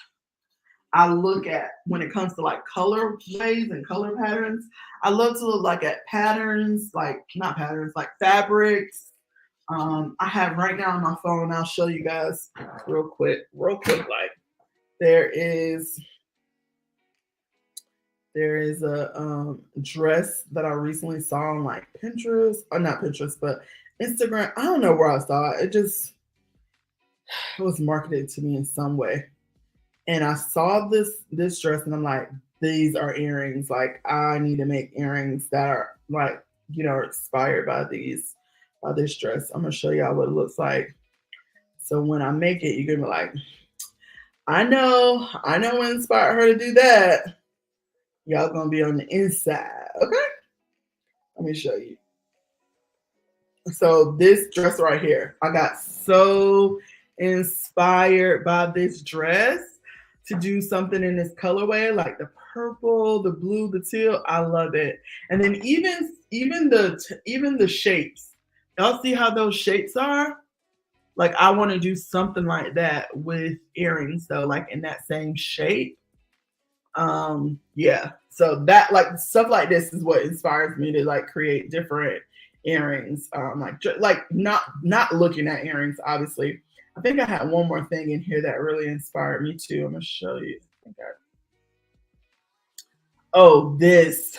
I look at, when it comes to like color ways and color patterns, I love to look at patterns, like not patterns, like fabrics. I have right now on my phone, I'll show you guys real quick, like there is a dress that I recently saw on like Pinterest, or not Pinterest, but Instagram. I don't know where I saw it. It was marketed to me in some way. And I saw this dress and I'm like, these are earrings. Like I need to make earrings that are like, inspired by this dress. I'm gonna show y'all what it looks like. So when I make it, you're gonna be like, I know what inspired her to do that. Y'all gonna be on the inside, okay? Let me show you. So this dress right here, I got so inspired by this dress to do something in this colorway, like the purple, the blue, the teal. I love it. And then even the shapes. Y'all see how those shapes are? Like I want to do something like that with earrings, though, like in that same shape. Yeah. So that, like, stuff like this is what inspires me to like create different earrings. Like not looking at earrings, obviously. I think I had one more thing in here that really inspired me too. I'm gonna show you. Oh, this.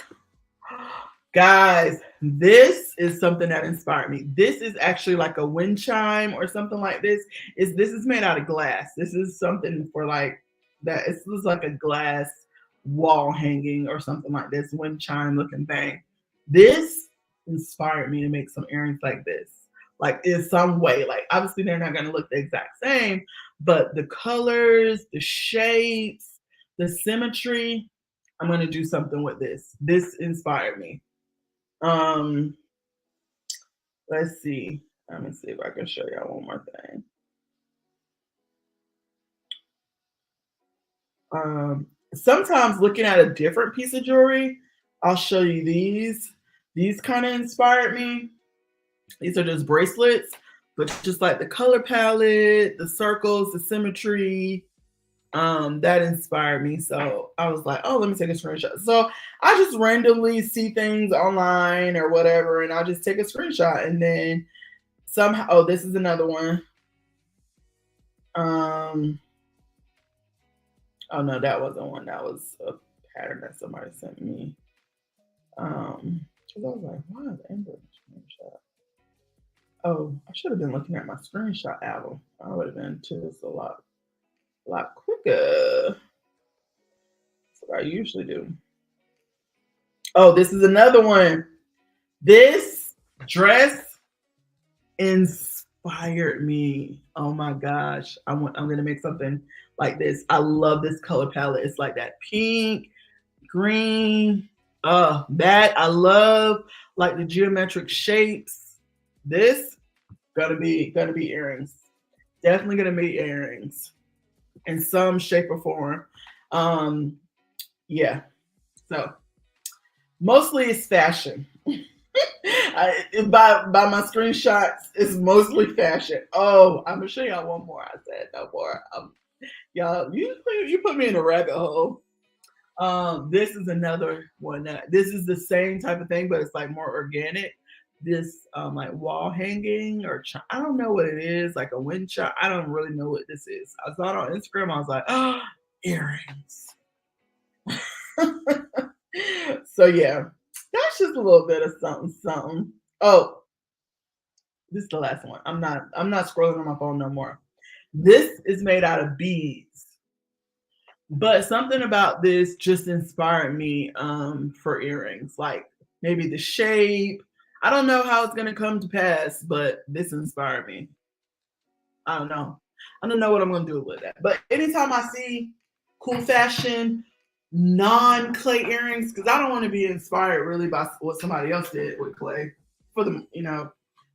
Guys, this is something that inspired me. This is actually like a wind chime or something like this. This is made out of glass. This is something for like that. This is like a glass wall hanging or something like this, wind chime looking thing. This inspired me to make some earrings like this. Like in some way. Like obviously they're not gonna look the exact same, but the colors, the shapes, the symmetry. I'm gonna do something with this. This inspired me. Um, let's see. Let me see if I can show y'all one more thing. Sometimes looking at a different piece of jewelry, I'll show you these. These kind of inspired me. These are just bracelets, but just like the color palette, the circles, the symmetry, that inspired me. So I was like, oh, let me take a screenshot. So I just randomly see things online or whatever, and I'll just take a screenshot. And then somehow, oh, this is another one. Oh no, that wasn't one. That was a pattern that somebody sent me. Because I was like, why is Amber screenshot? Oh, I should have been looking at my screenshot album. I would have been to this a lot quicker. That's what I usually do. Oh, this is another one. This dress inspired me. Oh my gosh. I'm gonna make something like this. I love this color palette. It's like that pink, green. That I love like the geometric shapes. This gonna be earrings. Definitely gonna be earrings in some shape or form. Yeah. So mostly it's fashion. By my screenshots, it's mostly fashion. Oh, I'm gonna show y'all one more. I said no more. Y'all, you put me in a rabbit hole. This is another one that this is the same type of thing, but it's like more organic. This like wall hanging or I don't know what it is, like a wind chime. I don't really know what this is. I saw it on Instagram. I was like, oh, earrings. So yeah, that's just a little bit of something. Oh, this is the last one. I'm not scrolling on my phone no more. This is made out of beads. But something about this just inspired me for earrings. Like maybe the shape. I don't know how it's gonna come to pass, but this inspired me. I don't know. I don't know what I'm gonna do with that. But anytime I see cool fashion, non-clay earrings, because I don't want to be inspired really by what somebody else did with clay for them,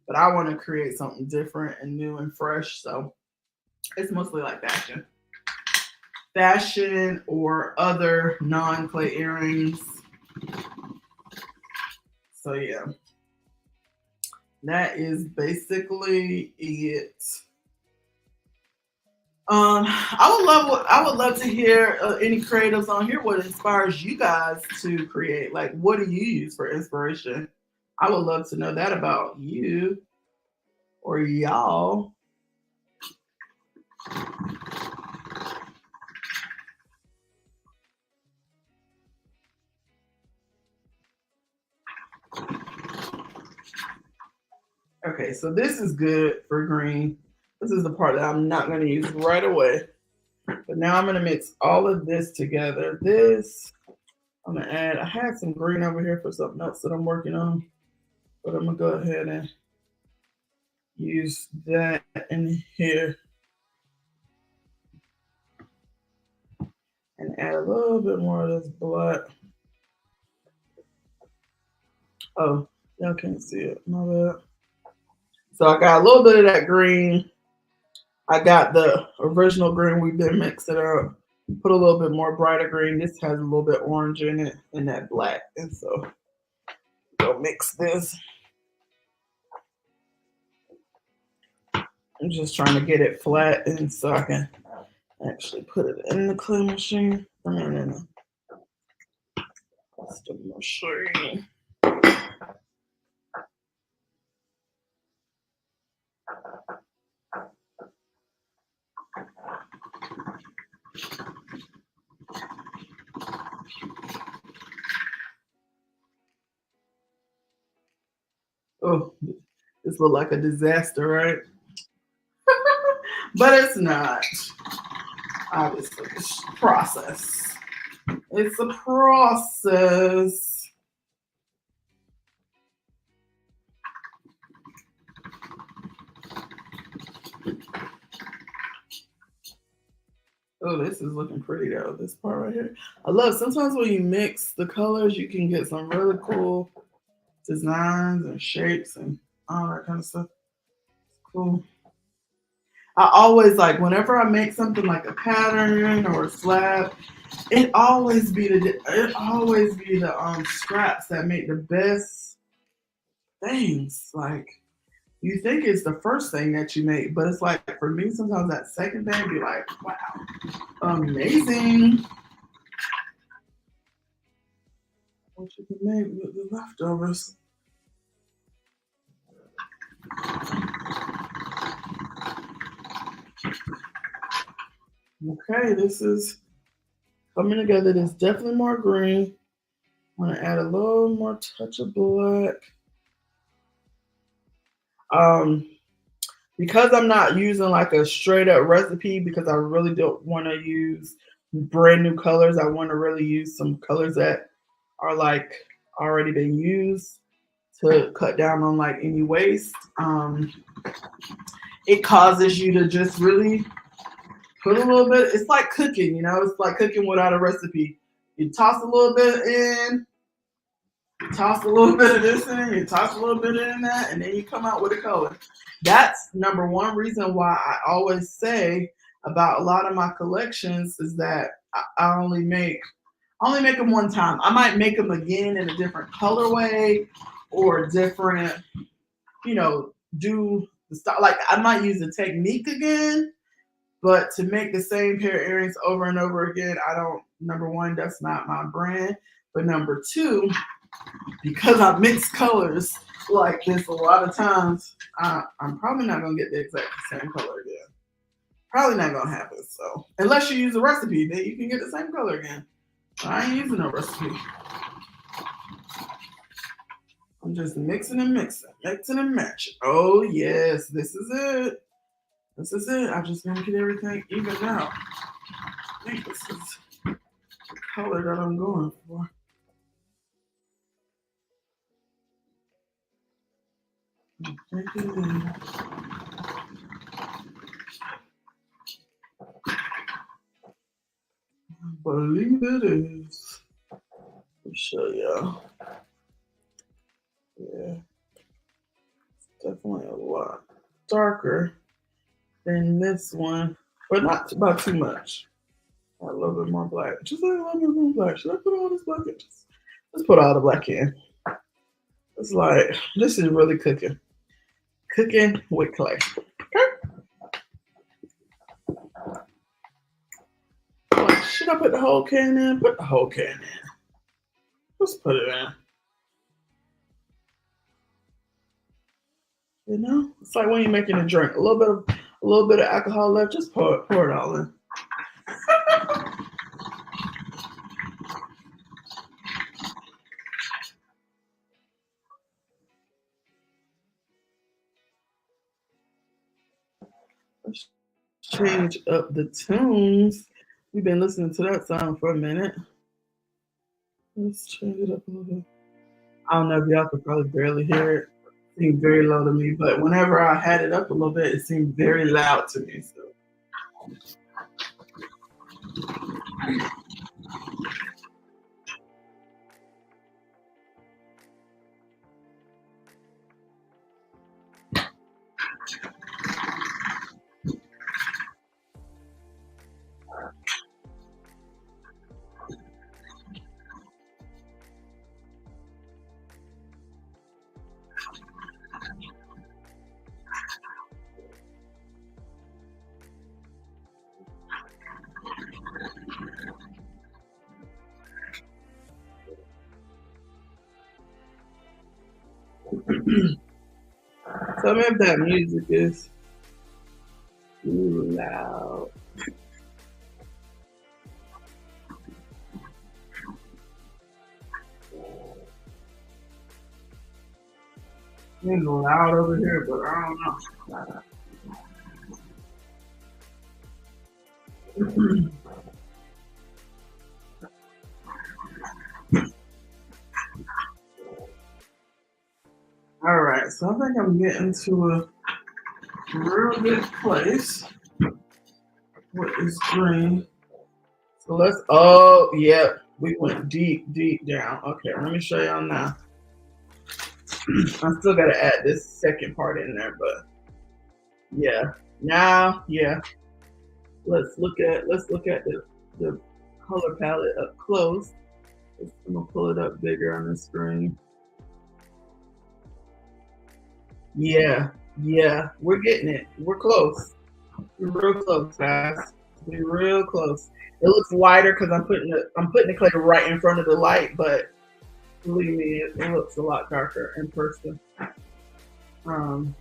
but I want to create something different and new and fresh. So it's mostly like fashion or other non-clay earrings. So yeah, that is basically it. I would love to hear any creatives on here. What inspires you guys to create? Like, what do you use for inspiration? I would love to know that about you or y'all. Okay, so this is good for green. This is the part that I'm not going to use right away. But now I'm going to mix all of this together. This, I'm going to add, I had some green over here for something else that I'm working on. But I'm going to go ahead and use that in here. And add a little bit more of this black. Oh, y'all can't see it. My bad. So I got a little bit of that green. I got the original green. We've been mixing it up. Put a little bit more brighter green. This has a little bit orange in it and that black. And so we'll mix this. I'm just trying to get it flat and so I can actually put it in the clay machine. I mean, in the machine. Oh, this look like a disaster, right? But it's not. Obviously, it's a process. It's a process. Oh, this is looking pretty though, this part right here. I love sometimes when you mix the colors, you can get some really cool designs and shapes and all that kind of stuff. Cool. I always like whenever I make something like a pattern or a slab, it always be the scraps that make the best things. Like you think it's the first thing that you make, but it's like for me sometimes that second thing be like, wow, amazing. What you can make with the leftovers. Okay, this is coming together. There's definitely more green. I'm gonna add a little more touch of black. Um, because I'm not using like a straight up recipe because I really don't want to use brand new colors. I want to really use some colors that are like already been used to cut down on like any waste. It causes you to just really put a little bit. It's like cooking, it's like cooking without a recipe. You toss a little bit in, you toss a little bit of this in, you toss a little bit in that, and then you come out with a color. That's number one reason why I always say about a lot of my collections is that I only make them one time. I might make them again in a different colorway or different, do the style. Like I might use the technique again, but to make the same pair of earrings over and over again, I don't. Number one, that's not my brand. But number two, because I mix colors like this a lot of times, I'm probably not gonna get the exact same color again. Probably not gonna happen. So unless you use a recipe, then you can get the same color again. I ain't using a recipe. I'm just mixing and matching. Oh yes, this is it. This is it. I'm just gonna get everything even out. I think this is the color that I'm going for. I believe it is. Let me show y'all. Yeah, it's definitely a lot darker than this one, but not by too much. A little bit more black. Just a little bit more black. Should I put all this black in? Let's put all the black in. It's like, this is really cooking. Cooking with clay. Like, should I put the whole can in? Put the whole can in. Let's put it in. It's like when you're making a drink. A little bit of alcohol left. Just pour it all in. Let's change up the tunes. We've been listening to that song for a minute. Let's change it up a little bit. I don't know if y'all could probably barely hear it. It seemed very low to me, but whenever I had it up a little bit, it seemed very loud to me. So. Tell me if that music is too loud. It's loud over here, but I don't know. All right, so I think I'm getting to a real good place with this green. So let's, oh, yeah, we went deep, deep down. Okay, let me show y'all now. I still got to add this second part in there, but yeah. Now, yeah, let's look at the color palette up close. I'm gonna pull it up bigger on the screen. Yeah, yeah, we're getting it. We're close. We're real close, guys. We're real close. It looks lighter because I'm putting the clay right in front of the light, but believe me, it looks a lot darker in person. Um,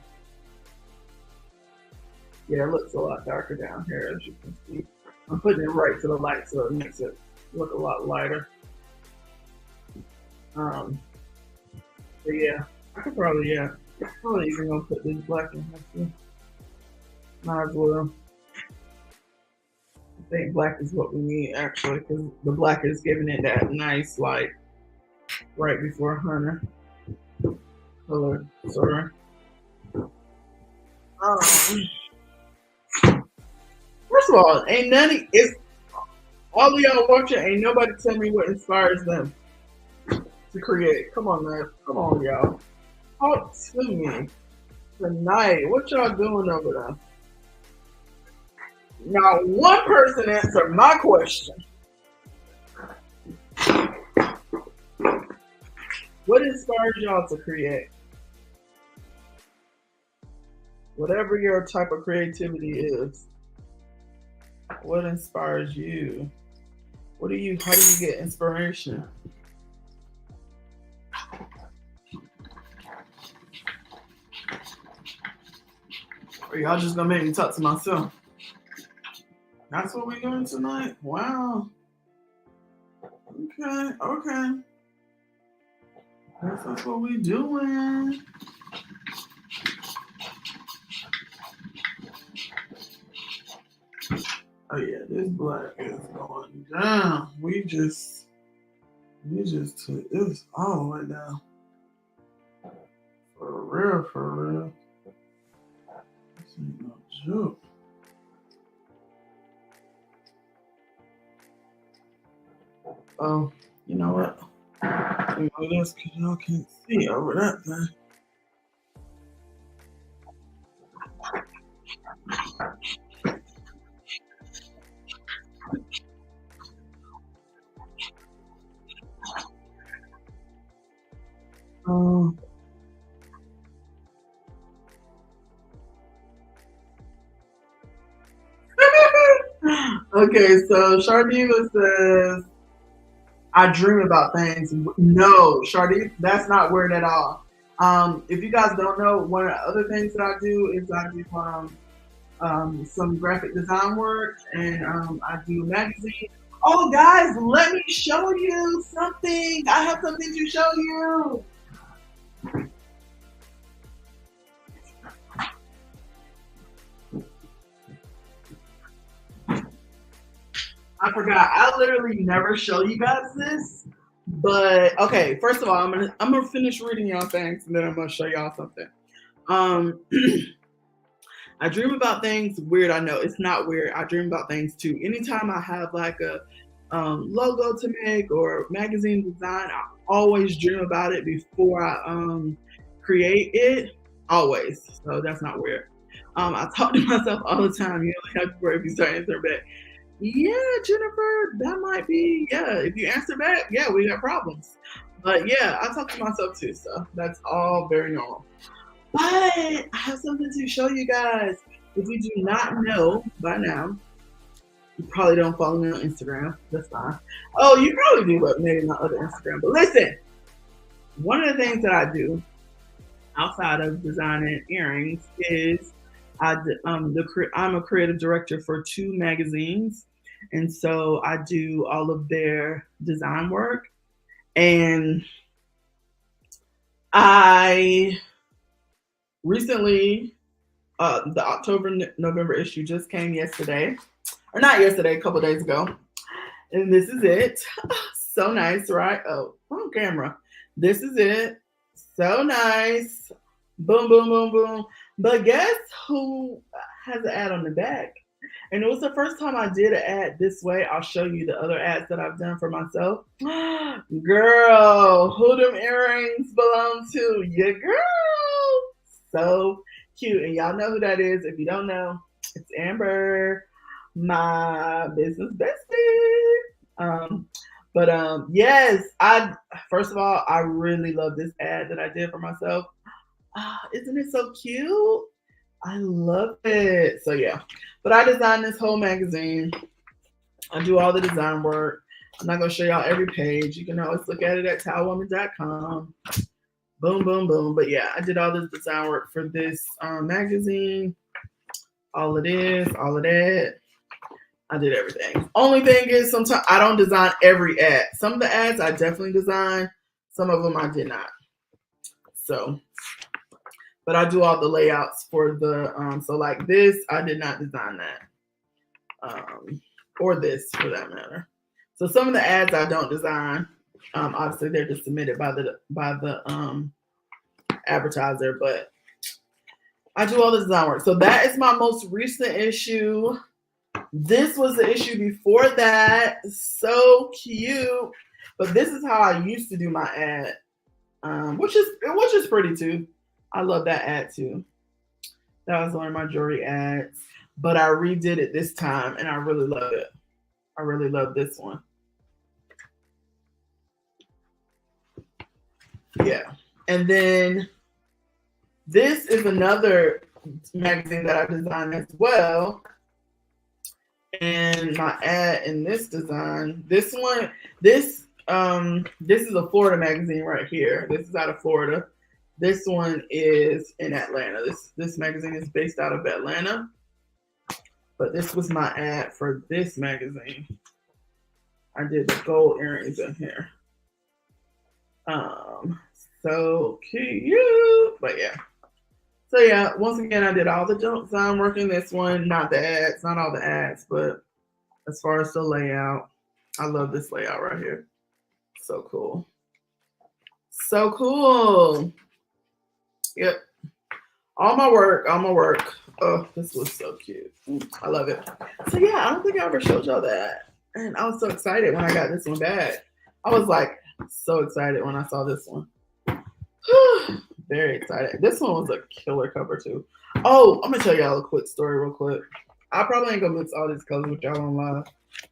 yeah, it looks a lot darker down here, as you can see. I'm putting it right to the light, so it makes it look a lot lighter. Um, but yeah, I could probably, yeah, probably even gonna put this black in here too. Might as well. I think black is what we need actually, because the black is giving it that nice light right before Hunter color. Sorry. Um, First of all, ain't none of it's all of y'all watching. Ain't nobody tell me what inspires them to create. Come on, man. Come on, y'all. Talk to me tonight. What y'all doing over there? Now, one person answered my question. What inspires y'all to create? Whatever your type of creativity is, what inspires you? How do you get inspiration? Or y'all just gonna make me talk to myself? That's what we're doing tonight? Wow. Okay, okay. That's what we doing. Oh yeah, this black is going down. We just took this all the way down. For real, for real. This ain't no joke. Oh, you know what? You know this because y'all can't see over that thing. Um, okay, so Shardiva says, I dream about things. No, Shardy, that's not weird at all. If you guys don't know, one of the other things that I do is I do some graphic design work and I do magazine. Oh, guys, let me show you something. I have something to show you. I forgot. I literally never show you guys this. But okay, first of all, I'm gonna finish reading y'all things and then I'm gonna show y'all something. Um I dream about things weird. I know it's not weird. I dream about things too. Anytime I have like a logo to make or magazine design, I always dream about it before I create it. Always. So that's not weird. I talk to myself all the time. You know, like before if you start answering back. Yeah, Jennifer, that might be. Yeah, if you answer back, yeah, we got problems. But yeah, I talk to myself too. So that's all very normal. But I have something to show you guys. If you do not know by now, you probably don't follow me on Instagram. That's fine. Oh, you probably do, but maybe not other Instagram. But listen, one of the things that I do outside of designing earrings is I'm a creative director for two magazines, and so I do all of their design work. And I recently, the October November issue just came yesterday, or not yesterday, a couple days ago, and this is it. So nice, right? Oh, on camera. This is it. So nice. Boom, boom, boom, boom. But guess who has an ad on the back? And it was the first time I did an ad this way. I'll show you the other ads that I've done for myself. Girl, who them earrings belong to? Your girl. So cute. And y'all know who that is. If you don't know, it's Amber, my business bestie. Yes, I first of all, I really love this ad that I did for myself. Isn't it so cute? I love it. So yeah, but I designed this whole magazine. I do all the design work. I'm not gonna show y'all every page. You can always look at it at towelwoman.com. Boom, boom, boom. But yeah, I did all this design work for this magazine. All of this, all of that. I did everything. Only thing is, sometimes I don't design every ad. Some of the ads I definitely designed. Some of them I did not. So, but I do all the layouts for the, so like this, I did not design that. Or this for that matter. So some of the ads I don't design. Obviously they're just submitted by the advertiser, but I do all the design work. So that is my most recent issue. This was the issue before that. So cute. But this is how I used to do my ad, which is pretty too. I love that ad too. That was one of my jewelry ads. But I redid it this time and I really love it. I really love this one. Yeah. And then this is another magazine that I designed as well. And my ad in this design, this is a Florida magazine right here. This is out of Florida. This one is in Atlanta. This magazine is based out of Atlanta. But this was my ad for this magazine. I did the gold earrings in here. So cute. But yeah. So yeah, once again, I did all the design work in this one. Not the ads, not all the ads, but as far as the layout, I love this layout right here. So cool. So cool. Yep. All my work. Oh, this was so cute. I love it. So yeah, I don't think I ever showed y'all that. And I was so excited when I got this one back. I was like so excited when I saw this one. Very excited. This one was a killer cover too. Oh, I'm gonna tell y'all a quick story real quick. I probably ain't gonna mix all these colors with y'all on live.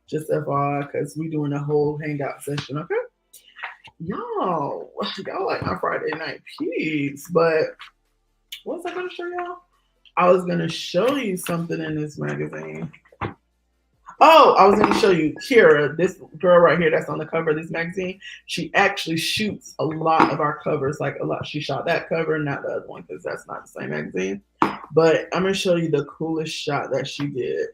Just FYI, because we doing a whole hangout session, okay? Y'all like my Friday night peeps, but what was I gonna show y'all? I was gonna show you something in this magazine. Oh, I was going to show you Kira, this girl right here that's on the cover of this magazine. She actually shoots a lot of our covers, like a lot. She shot that cover, not the other one, because that's not the same magazine. But I'm going to show you the coolest shot that she did.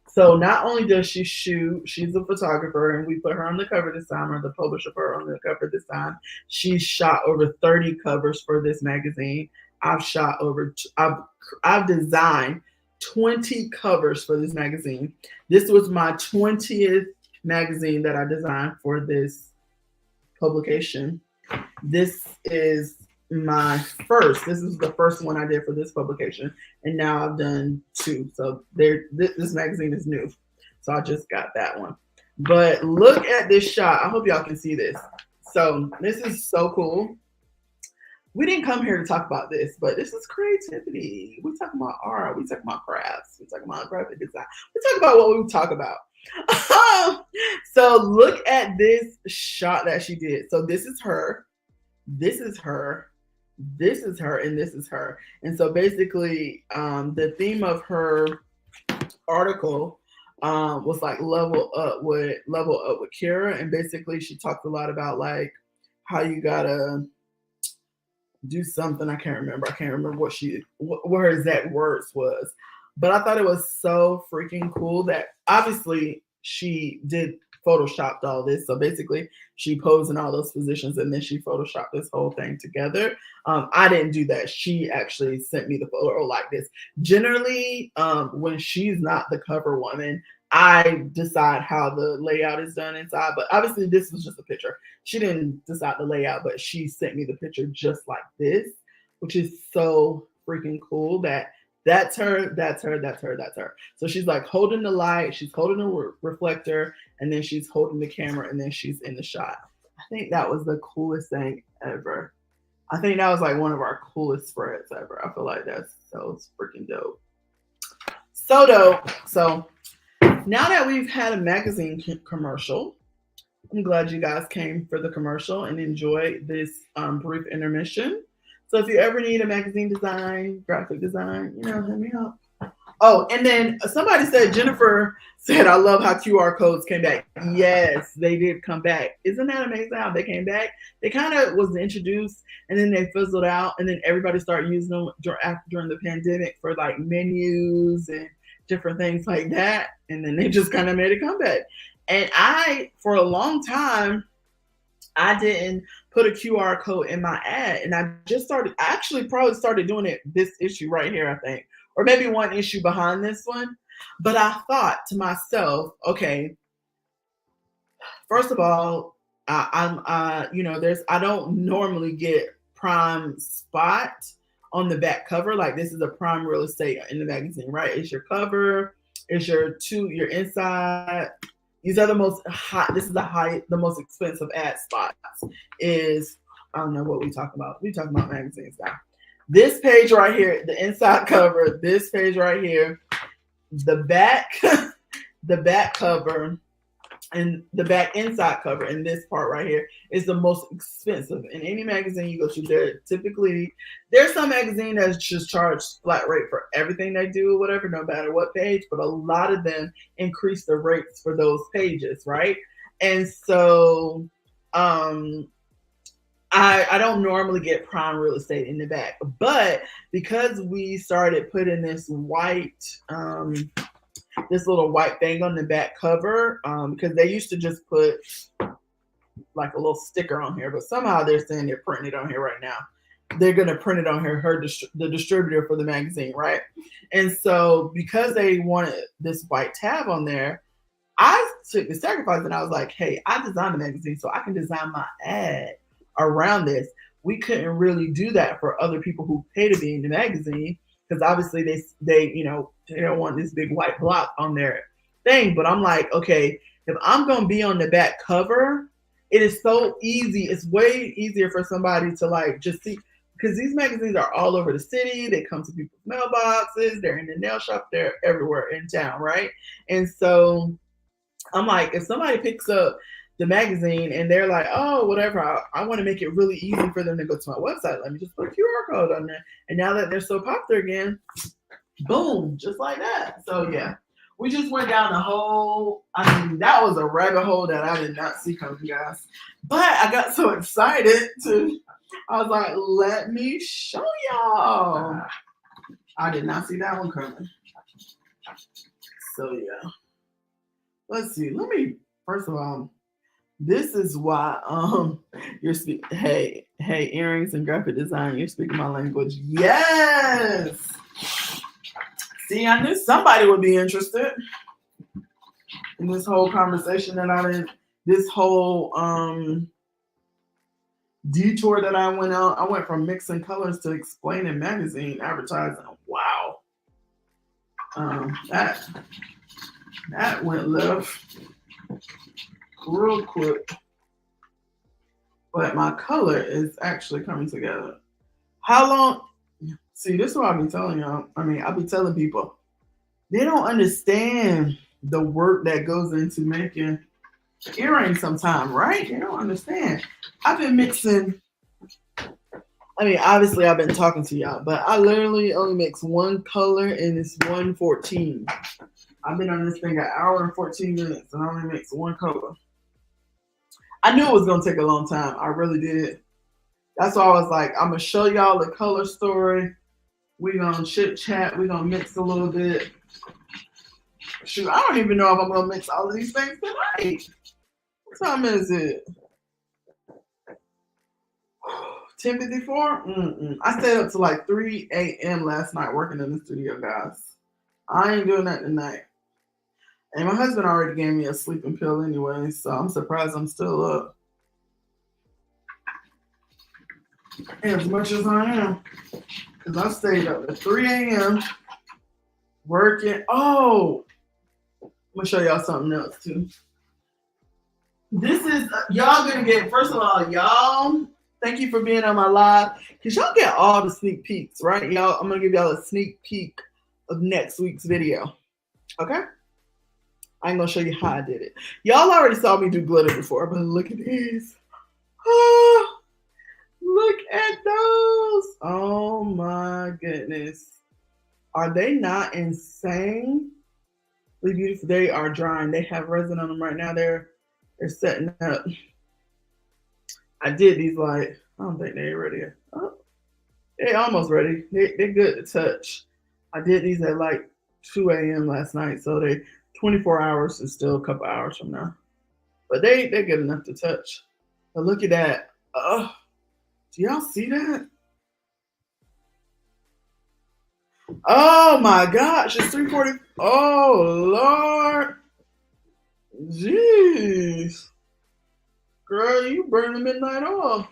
So not only does she shoot, she's a photographer, and we put her on the cover this time, or the publisher put her on the cover this time. She shot over 30 covers for this magazine. I've designed 20 covers for this magazine. This was my 20th magazine that I designed for this publication. This is my first. This is the first one I did for this publication, and now I've done 2. So this magazine is new. So I just got that one. But look at this shot. I hope y'all can see this. So this is so cool. We didn't come here to talk about this, but this is creativity. We talk about art. We talk about crafts. We talk about graphic design. We talk about what we talk about. So look at this shot that she did. So this is her. This is her. This is her. And this is her. And so basically, the theme of her article was like level up with Kira. And basically, she talked a lot about like how you gotta do something. I can't remember what her exact words was, but I thought it was so freaking cool that obviously she did photoshopped all this. So basically she posed in all those positions and then she photoshopped this whole thing together. I didn't do that. She actually sent me the photo like this. Generally, when she's not the cover woman, I decide how the layout is done inside, but obviously this was just a picture. She didn't decide the layout, but she sent me the picture just like this, which is so freaking cool that that's her, that's her, that's her, that's her. So she's like holding the light, she's holding the reflector, and then she's holding the camera, and then she's in the shot. I think that was the coolest thing ever. I think that was like one of our coolest spreads ever. I feel like that's so freaking dope. So dope. So now that we've had a magazine commercial, I'm glad you guys came for the commercial and enjoyed this brief intermission. So if you ever need a magazine design, graphic design, hit me up. Oh, and then somebody said, Jennifer said, I love how QR codes came back. Yes, they did come back. Isn't that amazing how they came back? They kind of was introduced and then they fizzled out, and then everybody started using them during the pandemic for like menus and different things like that. And then they just kind of made a comeback. And for a long time, I didn't put a QR code in my ad. And I actually probably started doing it this issue right here, I think, or maybe one issue behind this one. But I thought to myself, okay, first of all, I don't normally get prime spot on the back cover. Like this is a prime real estate in the magazine, right? It's your cover, it's your inside. These are the most hot. This is the most expensive ad spots. I don't know what we talk about. We talk about magazines now. This page right here, the inside cover. This page right here, the back, the back cover, and the back inside cover. And this part right here is the most expensive in any magazine you go to. There's some magazine that's just charged flat rate for everything they do or whatever, no matter what page, but a lot of them increase the rates for those pages, right? And so I don't normally get prime real estate in the back, but because we started putting this little white thing on the back cover, because they used to just put like a little sticker on here, but somehow they're saying they're printing it on here right now. They're going to print it on here, the distributor for the magazine, right? And so because they wanted this white tab on there, I took the sacrifice and I was like, hey, I designed the magazine, so I can design my ad around this. We couldn't really do that for other people who pay to be in the magazine, because obviously they don't want this big white block on their thing. But I'm like, okay, if I'm going to be on the back cover, it is so easy. It's way easier for somebody to like just see, because these magazines are all over the city. They come to people's mailboxes. They're in the nail shop. They're everywhere in town, right? And so I'm like, if somebody picks up the magazine and they're like, oh, whatever, I want to make it really easy for them to go to my website. Let me just put a QR code on there. And now that they're so popular again, boom, just like that. So yeah, we just went down the whole, that was a rabbit hole that I did not see coming, guys. But I got so excited I was like, let me show y'all. I did not see that one coming. So yeah. Let's see. First of all, this is why you're speaking. Hey, earrings and graphic design, you're speaking my language. Yes. See, I knew somebody would be interested in this whole conversation that I did, this whole detour that I went on. I went from mixing colors to explaining magazine advertising. Wow. That went left real quick. But my color is actually coming together. How long? See, this is what I've been telling y'all. I'll be telling people. They don't understand the work that goes into making earrings sometimes, right? They don't understand. I've been mixing. Obviously I've been talking to y'all, but I literally only mix one color and it's 1:14. I've been on this thing an hour and 14 minutes and I only mix one color. I knew it was going to take a long time. I really did. That's why I was like, I'm going to show y'all the color story. We're going to chit chat. We're going to mix a little bit. Shoot, I don't even know if I'm going to mix all of these things tonight. time is it? 10:54? I stayed up to like 3 a.m. last night working in the studio, guys. I ain't doing that tonight. And my husband already gave me a sleeping pill anyway, so I'm surprised I'm still up. As much as I am. Because I stayed up at 3 a.m. working. Oh, I'm going to show y'all something else too. This is, y'all going to get, first of all, y'all, thank you for being on my live. Because y'all get all the sneak peeks, right? Y'all, I'm going to give y'all a sneak peek of next week's video. Okay? I ain't going to show you how I did it. Y'all already saw me do glitter before, but look at these. Oh, look at those. Oh my goodness. Are they not insanely beautiful? They are drying. They have resin on them right now. They're setting up. I did these like, I don't think they're ready. Oh, they're almost ready. They're good to touch. I did these at like 2 a.m. last night, so they 24 hours is still a couple hours from now. But they're good enough to touch. But look at that. Do y'all see that? Oh my gosh, it's 3:40. Oh Lord. Jeez. Girl, you burn the midnight off.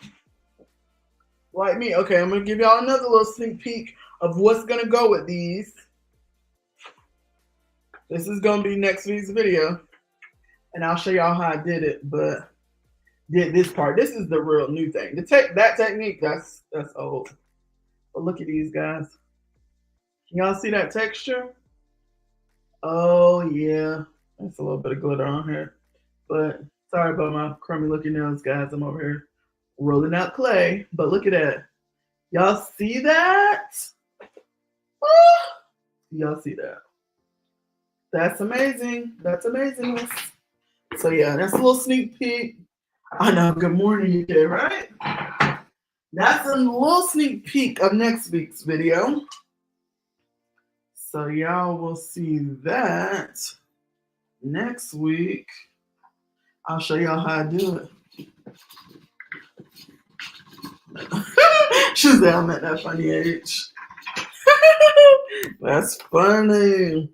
Like me. Okay, I'm gonna give y'all another little sneak peek of what's gonna go with these. This is gonna be next week's video. And I'll show y'all how I did it, but did this part. This is the real new thing. That technique, that's old. But look at these guys. Can y'all see that texture? Oh yeah. That's a little bit of glitter on here. But sorry about my crummy looking nails, guys. I'm over here rolling out clay. But look at that. Y'all see that? Oh, y'all see that? That's amazing. That's amazing. So yeah, that's a little sneak peek. I know. Good morning, you did, right? That's a little sneak peek of next week's video. So y'all will see that next week. I'll show y'all how I do it. She said I'm at that funny age. That's funny.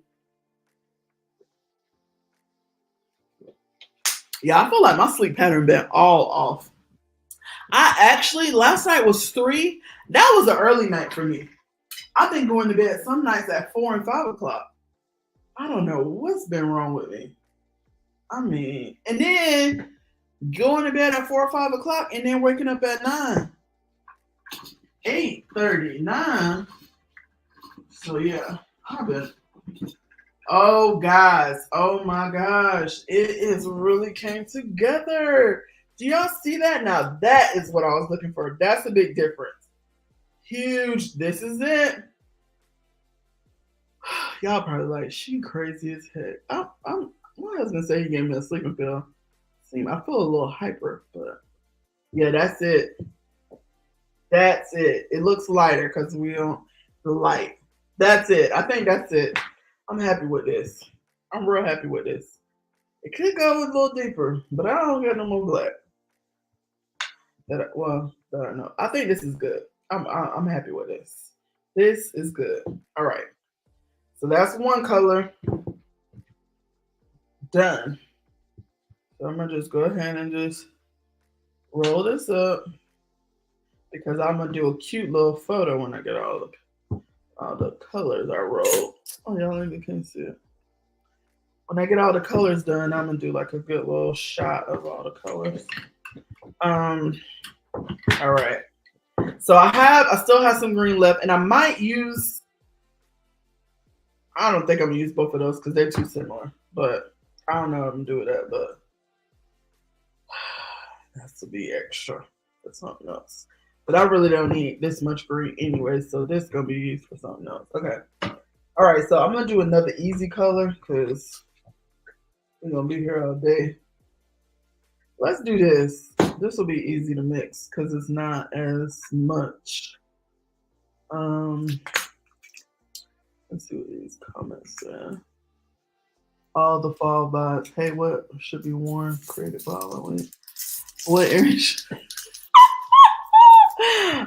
Yeah, I feel like my sleep pattern been all off. I actually, last night was 3. That was an early night for me. I've been going to bed some nights at 4 and 5 o'clock. I don't know what's been wrong with me. I mean, and then going to bed at 4 or 5 o'clock and then waking up at 9. 8:39. So yeah, I've been. Oh guys, oh my gosh, it is really came together. Do y'all see that? Now that is what I was looking for. That's a big difference. Huge. This is it. Y'all probably like, she crazy as heck. My husband said he gave me a sleeping pill. I feel a little hyper, but yeah, that's it. That's it. It looks lighter because we don't the light. That's it. I think that's it. I'm happy with this. I'm real happy with this. It could go a little deeper, but I don't get no more black. I don't know. I think this is good. I'm happy with this. This is good. All right. So that's one color done. So I'm gonna just go ahead and just roll this up because I'm gonna do a cute little photo when I get all the colors I rolled. Oh, y'all even can see it. When I get all the colors done, I'm gonna do like a good little shot of all the colors. All right. So I still have some green left, and I might use. I don't think I'm gonna use both of those because they're too similar. But I don't know if I'm doing that, but that's to be extra for something else. But I really don't need this much green anyway, so this is gonna be used for something else. Okay. All right, so I'm gonna do another easy color because we're gonna be here all day. Let's do this. This will be easy to mix because it's not as much. Let's see what these comments say. all the fall vibes. Hey, what should be worn? Created for Halloween. What earrings?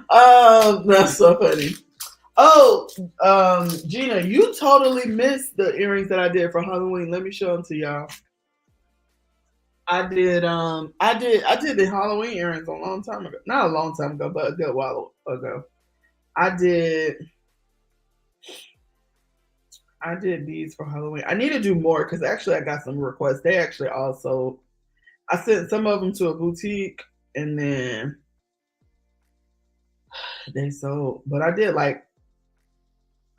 That's so funny. Oh, Gina, you totally missed the earrings that I did for Halloween. Let me show them to y'all. I did the Halloween earrings a long time ago. Not a long time ago, but a good while ago. I did I did these for Halloween. I need to do more because actually I got some requests. They actually also I sent some of them to a boutique and then they sold. But I did like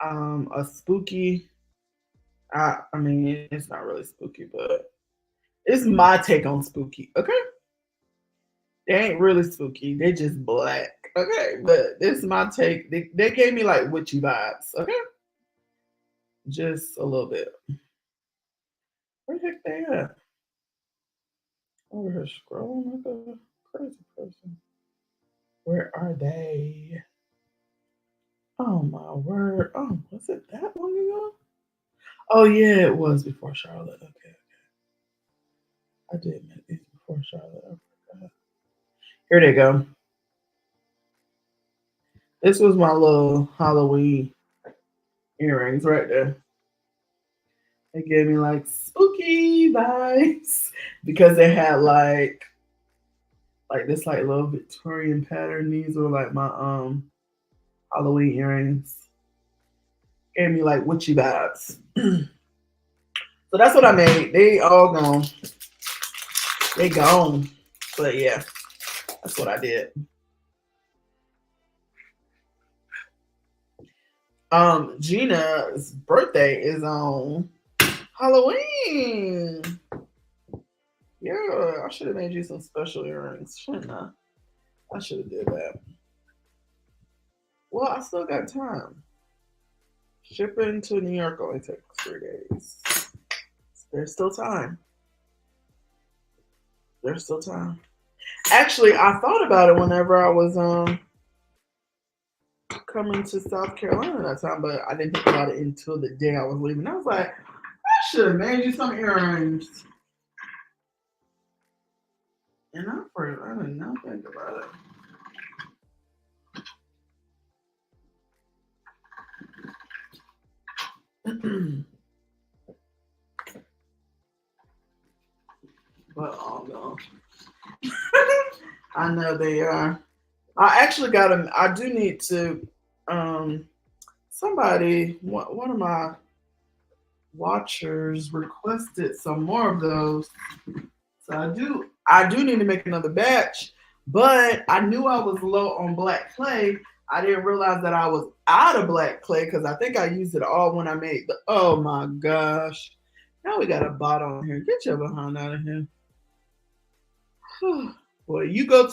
a spooky. I mean it's not really spooky, but it's my take on spooky. Okay, they ain't really spooky. They just black. Okay, but this is my take. They gave me like witchy vibes. Okay, just a little bit. Where the heck they at? Over here scrolling like a crazy person. Where are they? Oh my word. Oh, was it that long ago? Oh yeah, it was before Charlotte. Okay. I did make these before Charlotte. I forgot. Here they go. This was my little Halloween earrings right there. They gave me like spooky vibes because they had like this like little Victorian pattern. These were like my Halloween earrings. Gave me like witchy vibes. So that's what I made. They all gone. They gone. But yeah, that's what I did. Gina's birthday is on Halloween. Yeah, I should have made you some special earrings, shouldn't I? I should have did that. Well, I still got time. Shipping to New York only takes 3 days. There's still time. There's still time. Actually, I thought about it whenever I was coming to South Carolina that time, but I didn't think about it until the day I was leaving. I was like, I should have made you some earrings. And I did not think about it. But oh no. I know they are. I actually got them. I do need to. Um, somebody, one of my watchers requested some more of those, so I do need to make another batch. But I knew I was low on black clay. I didn't realize that I was out of black clay because I think I used it all when I made the. Oh my gosh! Now we got a bot on here. Get your behind out of here. Well, you go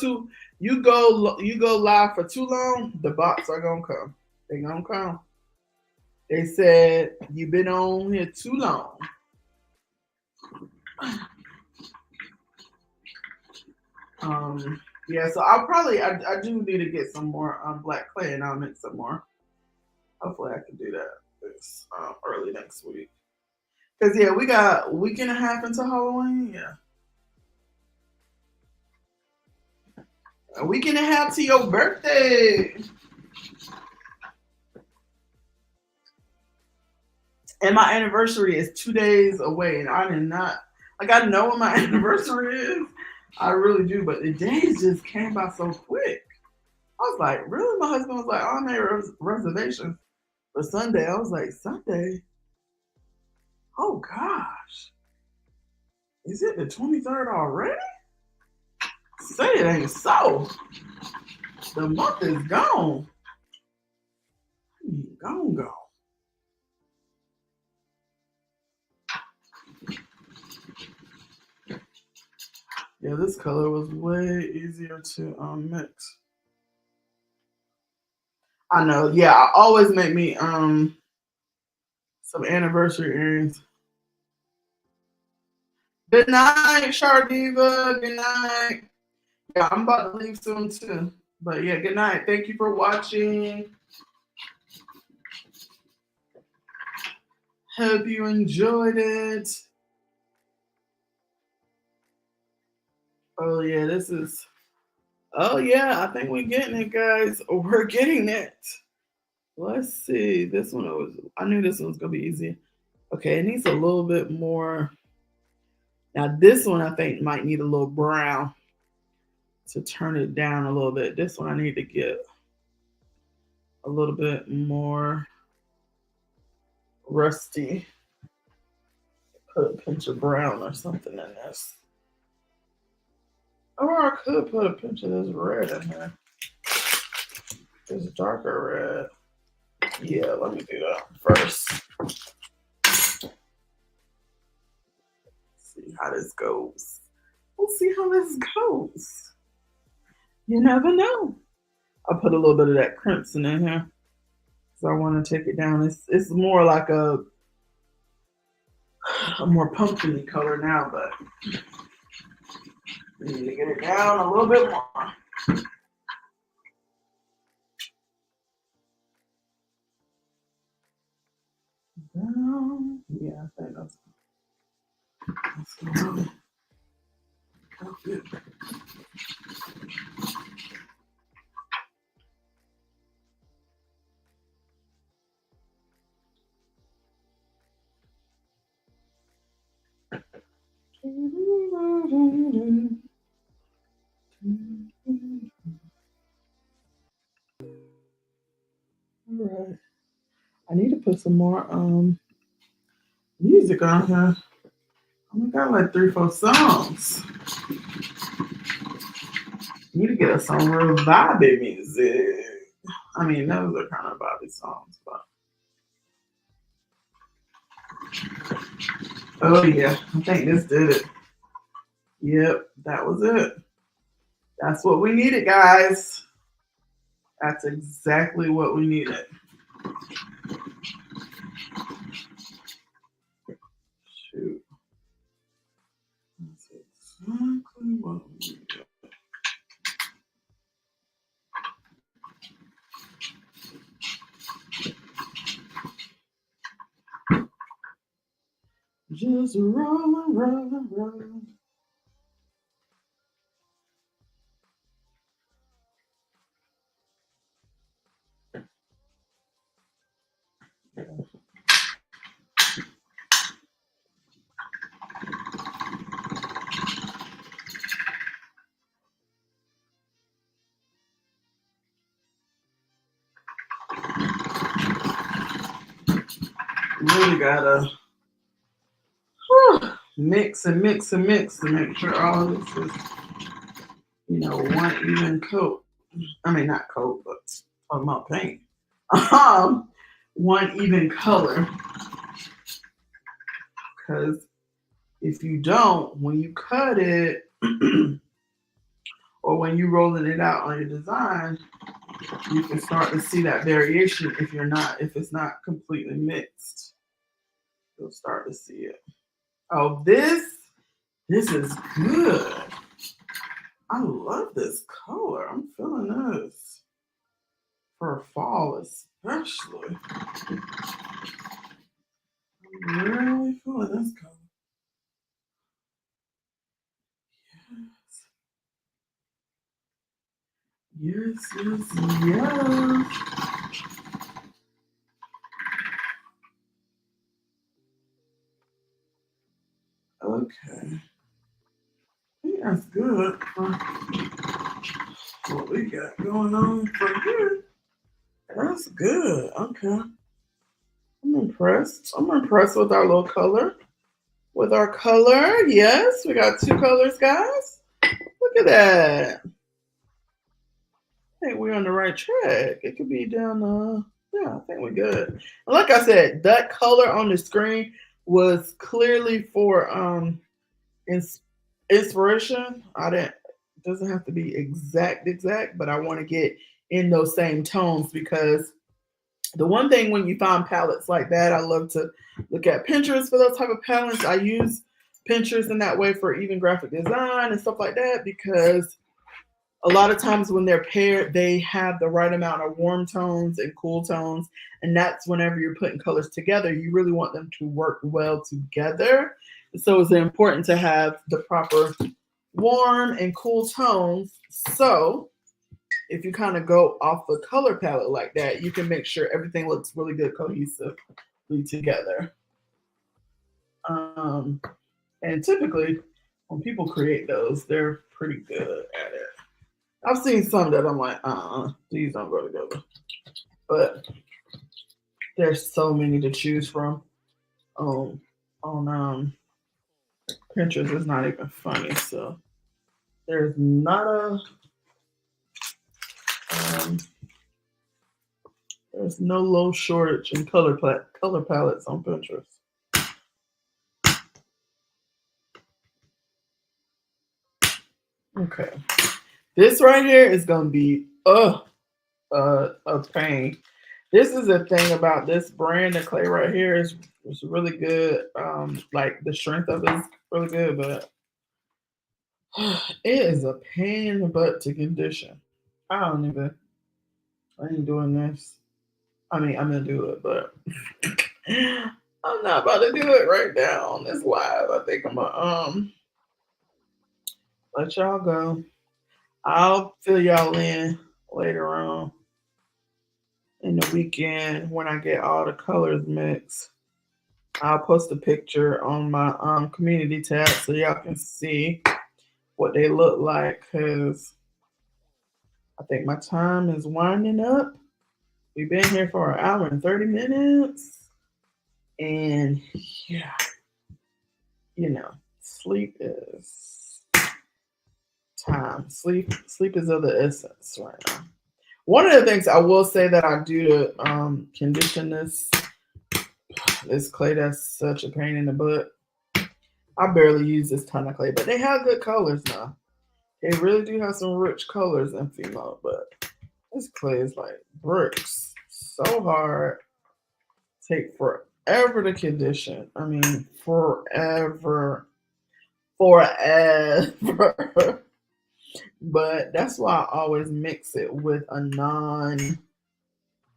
live for too long, the bots are gonna come. They gonna come. They said you've been on here too long. Yeah, so I do need to get some more black clay and I'll make some more. Hopefully I can do that this early next week. Cause yeah, we got a week and a half into Halloween. Yeah, a week and a half to your birthday. And my anniversary is 2 days away, and I did not like. I know when my anniversary is, I really do, but the days just came by so quick. I was like, really? My husband was like, oh, I made reservations for Sunday. I was like, Sunday? Oh gosh, is it the 23rd already? Say it ain't so. The month is gone. Gone. Yeah, this color was way easier to mix. I know. Yeah, I always make me some anniversary earrings. Good night, Shardiva. Good night. Yeah, I'm about to leave soon too. But yeah, good night. Thank you for watching. Hope you enjoyed it. Oh yeah, this is. Oh yeah, I think we're getting it, guys. We're getting it. Let's see. This one was. I knew this one was gonna be easy. Okay, it needs a little bit more. Now this one I think might need a little brown to turn it down a little bit. This one I need to get a little bit more rusty. Put a pinch of brown or something in this. Or I could put a pinch of this red in here. This darker red. Yeah, let me do that first. See how this goes. We'll see how this goes. You never know. I'll put a little bit of that crimson in here. So I want to take it down. It's more like a more pumpkin color now, but we need to get it down a little bit more. Down. Yeah, I think that's good. All right. I need to put some more music on here. I only got like 3, 4 songs. Need to get us some real vibey music. I mean, those are kind of vibey songs, but oh yeah, I think this did it. Yep, that was it. That's what we needed, guys. That's exactly what we needed. Shoot. That's exactly what we needed. Just rolling, rolling, rolling. Really gotta mix and mix and mix to make sure all this is, one even coat. I mean, not coat, but talking about paint. One even color. Because if you don't, when you cut it, or when you rolling it out on your design, you can start to see that variation if it's not completely mixed. You'll start to see it. Oh, this is good. I love this color. I'm feeling this for fall especially. I'm really feeling this color. Yes, yes, yes. Okay. I think that's good for what we got going on for here. That's good. Okay. I'm impressed. I'm impressed with our little color. With our color, yes, we got 2 colors, guys. Look at that. I think we're on the right track. It could be down. Yeah, I think we're good. And like I said, that color on the screen was clearly for inspiration. It doesn't have to be exact, but I want to get in those same tones because the one thing when you find palettes like that, I love to look at Pinterest for those type of palettes. I use Pinterest in that way for even graphic design and stuff like that because a lot of times when they're paired, they have the right amount of warm tones and cool tones. And that's whenever you're putting colors together, you really want them to work well together. So it's important to have the proper warm and cool tones. So if you kind of go off the color palette like that, you can make sure everything looks really good cohesively together. Um, and typically, when people create those, they're pretty good at it. I've seen some that I'm like, these don't go together. But there's so many to choose from. Um, on Pinterest, it's not even funny. So there's not um, there's no low shortage in color palettes on Pinterest. Okay, this right here is gonna be a pain. This is the thing about this brand. The clay right here is really good. Like the strength of it is really good, but it is a pain in the butt to condition. I don't even. I ain't doing this. I mean, I'm gonna do it, but I'm not about to do it right now on this live. I think I'm gonna let y'all go. I'll fill y'all in later on in the weekend when I get all the colors mixed. I'll post a picture on my community tab so y'all can see what they look like because I think my time is winding up. We've been here for an hour and 30 minutes. And yeah, you know, sleep is time. Sleep is of the essence right now. One of the things I will say that I do to condition this clay that's such a pain in the butt. I barely use this ton of clay, but they have good colors now. They really do have some rich colors in female, but this clay is like bricks. So hard. Take forever to condition. I mean, forever. Forever. But that's why I always mix it with a non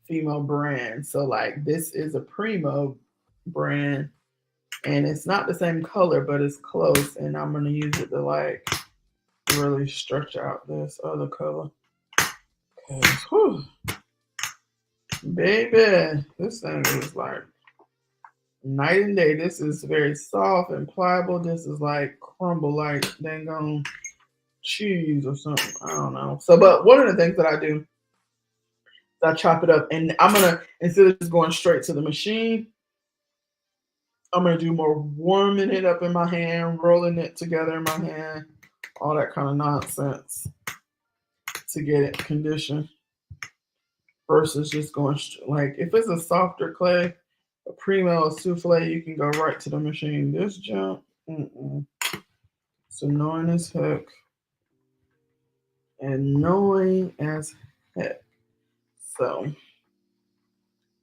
female brand. So, like, this is a Primo brand and it's not the same color, but it's close. And I'm going to use it to, like, really stretch out this other color. Whew, baby, this thing is like night and day. This is very soft and pliable. This is like crumble like dang on cheese or something. I don't know. So, but one of the things that I do is I chop it up, and I'm gonna instead of just going straight to the machine, I'm gonna do more warming it up in my hand, rolling it together in my hand, all that kind of nonsense to get it conditioned. Versus just going like if it's a softer clay, a primo, a souffle, you can go right to the machine. This junk, it's annoying as heck. Annoying as heck. So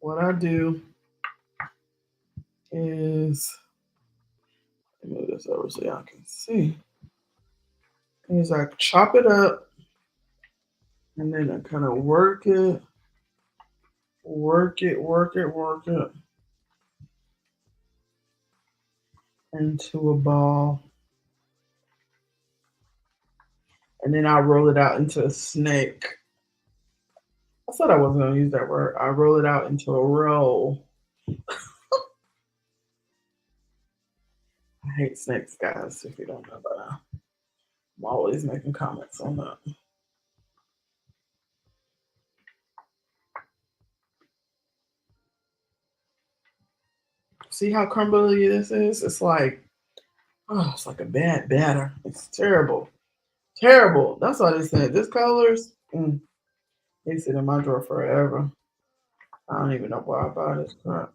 what I do is move this over so y'all can see. Is I chop it up and then I kind of work it into a ball. And then I roll it out into a snake. I said I wasn't going to use that word. I roll it out into a roll. I hate snakes, guys, if you don't know by now. I'm always making comments on that. See how crumbly this is? It's like, oh, it's like a bad batter. It's terrible. Terrible. That's why they said this colors, they sit in my drawer forever. I don't even know why I buy this crap.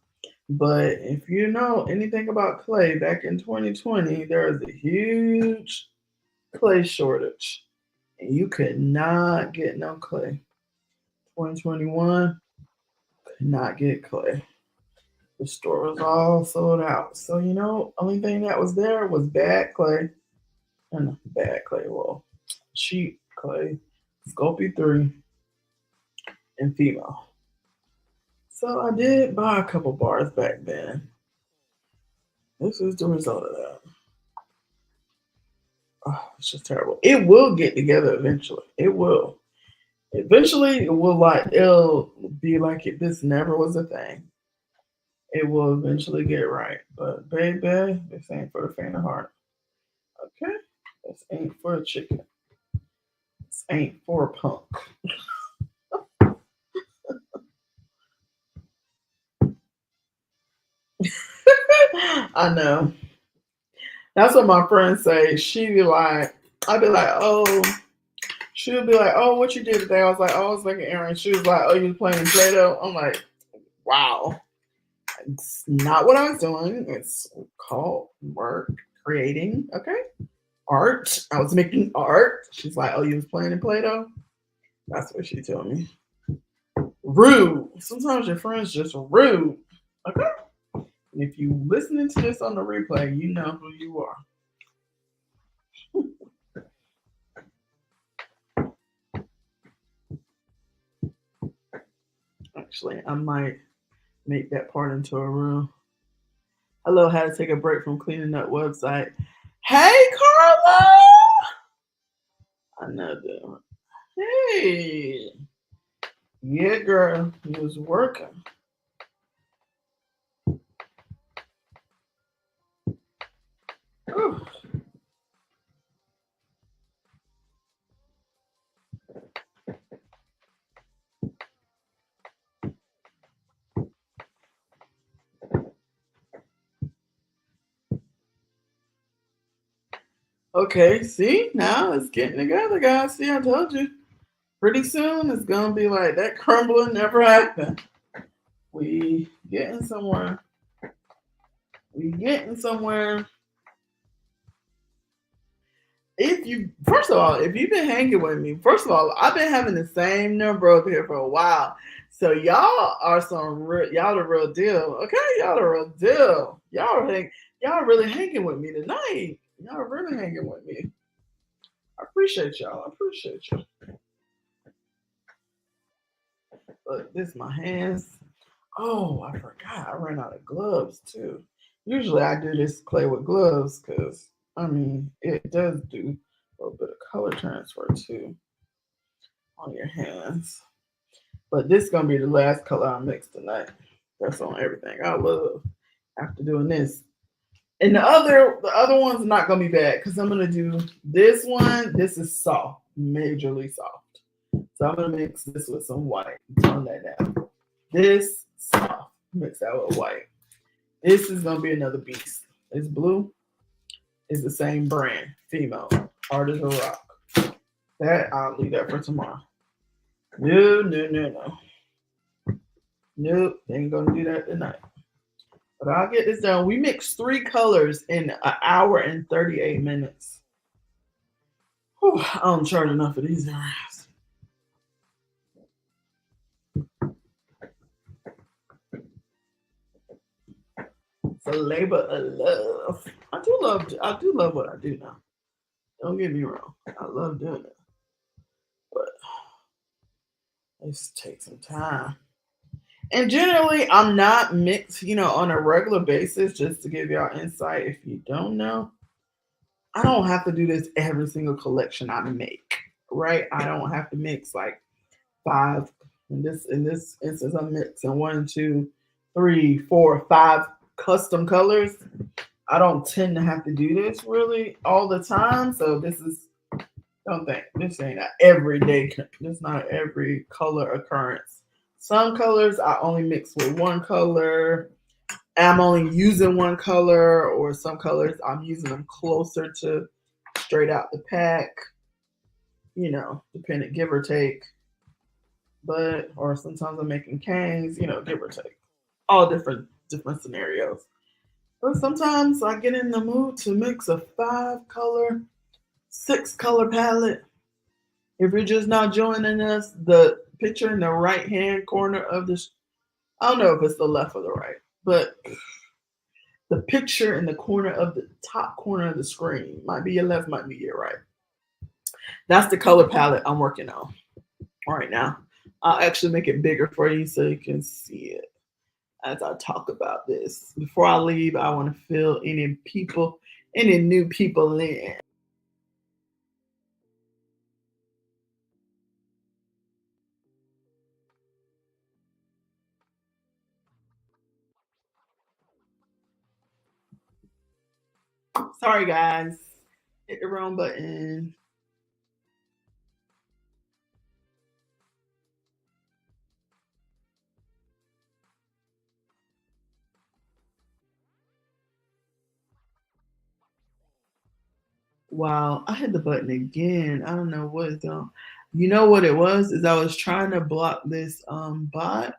But if you know anything about clay, back in 2020, there was a huge clay shortage. And you could not get no clay. 2021, could not get clay. The store was all sold out. So, only thing that was there was bad clay. And bad clay, well, cheap clay, Sculpey 3, and female. So I did buy a couple bars back then. This is the result of that. Oh, it's just terrible. It will get together eventually. It will. Eventually, it will it'll be like this never was a thing. It will eventually get right. But baby, this ain't for the faint of heart. Okay? This ain't for a chicken. This ain't for a punk. I know. That's what my friends say. I'd be like, oh, she'll be like, oh, what you did today? I was like, oh, I was making errands. She was like, oh, you was playing Play-Doh? I'm like, wow. It's not what I was doing. It's called work, creating, okay? Art. I was making art. She's like, oh, you was playing in Play-Doh? That's what she told me. Rude. Sometimes your friends just rude. Okay? And if you listening to this on the replay, you know who you are. Actually, I might make that part into a reel. Hello, how to take a break from cleaning up website. Hey, Carla! I know that. Hey. Yeah, girl. He was working. Ooh. Okay, see? Now it's getting together, guys. See, I told you. Pretty soon it's gonna be like that crumbling never happened. We getting somewhere. We getting somewhere. First of all, if you've been hanging with me, first of all, I've been having the same number over here for a while. So y'all are y'all the real deal. Okay, y'all the real deal. Y'all really hanging with me tonight. Y'all really hanging with me. I appreciate y'all. I appreciate you. Look, this is my hands. Oh, I forgot. I ran out of gloves too. Usually I do this clay with gloves because I mean it does do a little bit of color transfer too on your hands. But this is gonna be the last color I mix tonight. That's on everything. I love after doing this. And the other one's not gonna be bad because I'm gonna do this one. This is soft, majorly soft. So I'm gonna mix this with some white. Tone that down. This soft, mix that with white. This is gonna be another beast. It's blue. It's the same brand, female, hard as a rock. That I'll leave that for tomorrow. No, no, no, no. Nope, they ain't gonna do that tonight. But I'll get this done. We mixed 3 colors in an hour and 38 minutes. Whew, I don't charge enough for these errands. It's a labor of love. I do love what I do now. Don't get me wrong. I love doing it. But it takes some time. And generally, I'm not mixed, on a regular basis, just to give y'all insight. If you don't know, I don't have to do this every single collection I make, right? I don't have to mix like 5. In this instance, I'm mixing 1, 2, 3, 4, 5 custom colors. I don't tend to have to do this really all the time. So don't think this ain't an everyday. This not every color occurrence. Some colors I only mix with one color. I'm only using one color, or some colors I'm using them closer to straight out the pack. Depending, give or take. Or sometimes I'm making canes, give or take. All different scenarios. But sometimes I get in the mood to mix a 5-color, 6-color palette. If you're just now joining us, the picture in the right hand corner of this, I don't know if it's the left or the right, but the picture in the corner of the top corner of the screen might be your left, might be your right. That's the color palette I'm working on right now. I'll actually make it bigger for you so you can see it as I talk about this. Before I leave, I want to fill any new people in. Sorry, guys. Hit the wrong button. Wow, I hit the button again. I don't know what is going. You know what it was? Is I was trying to block this bot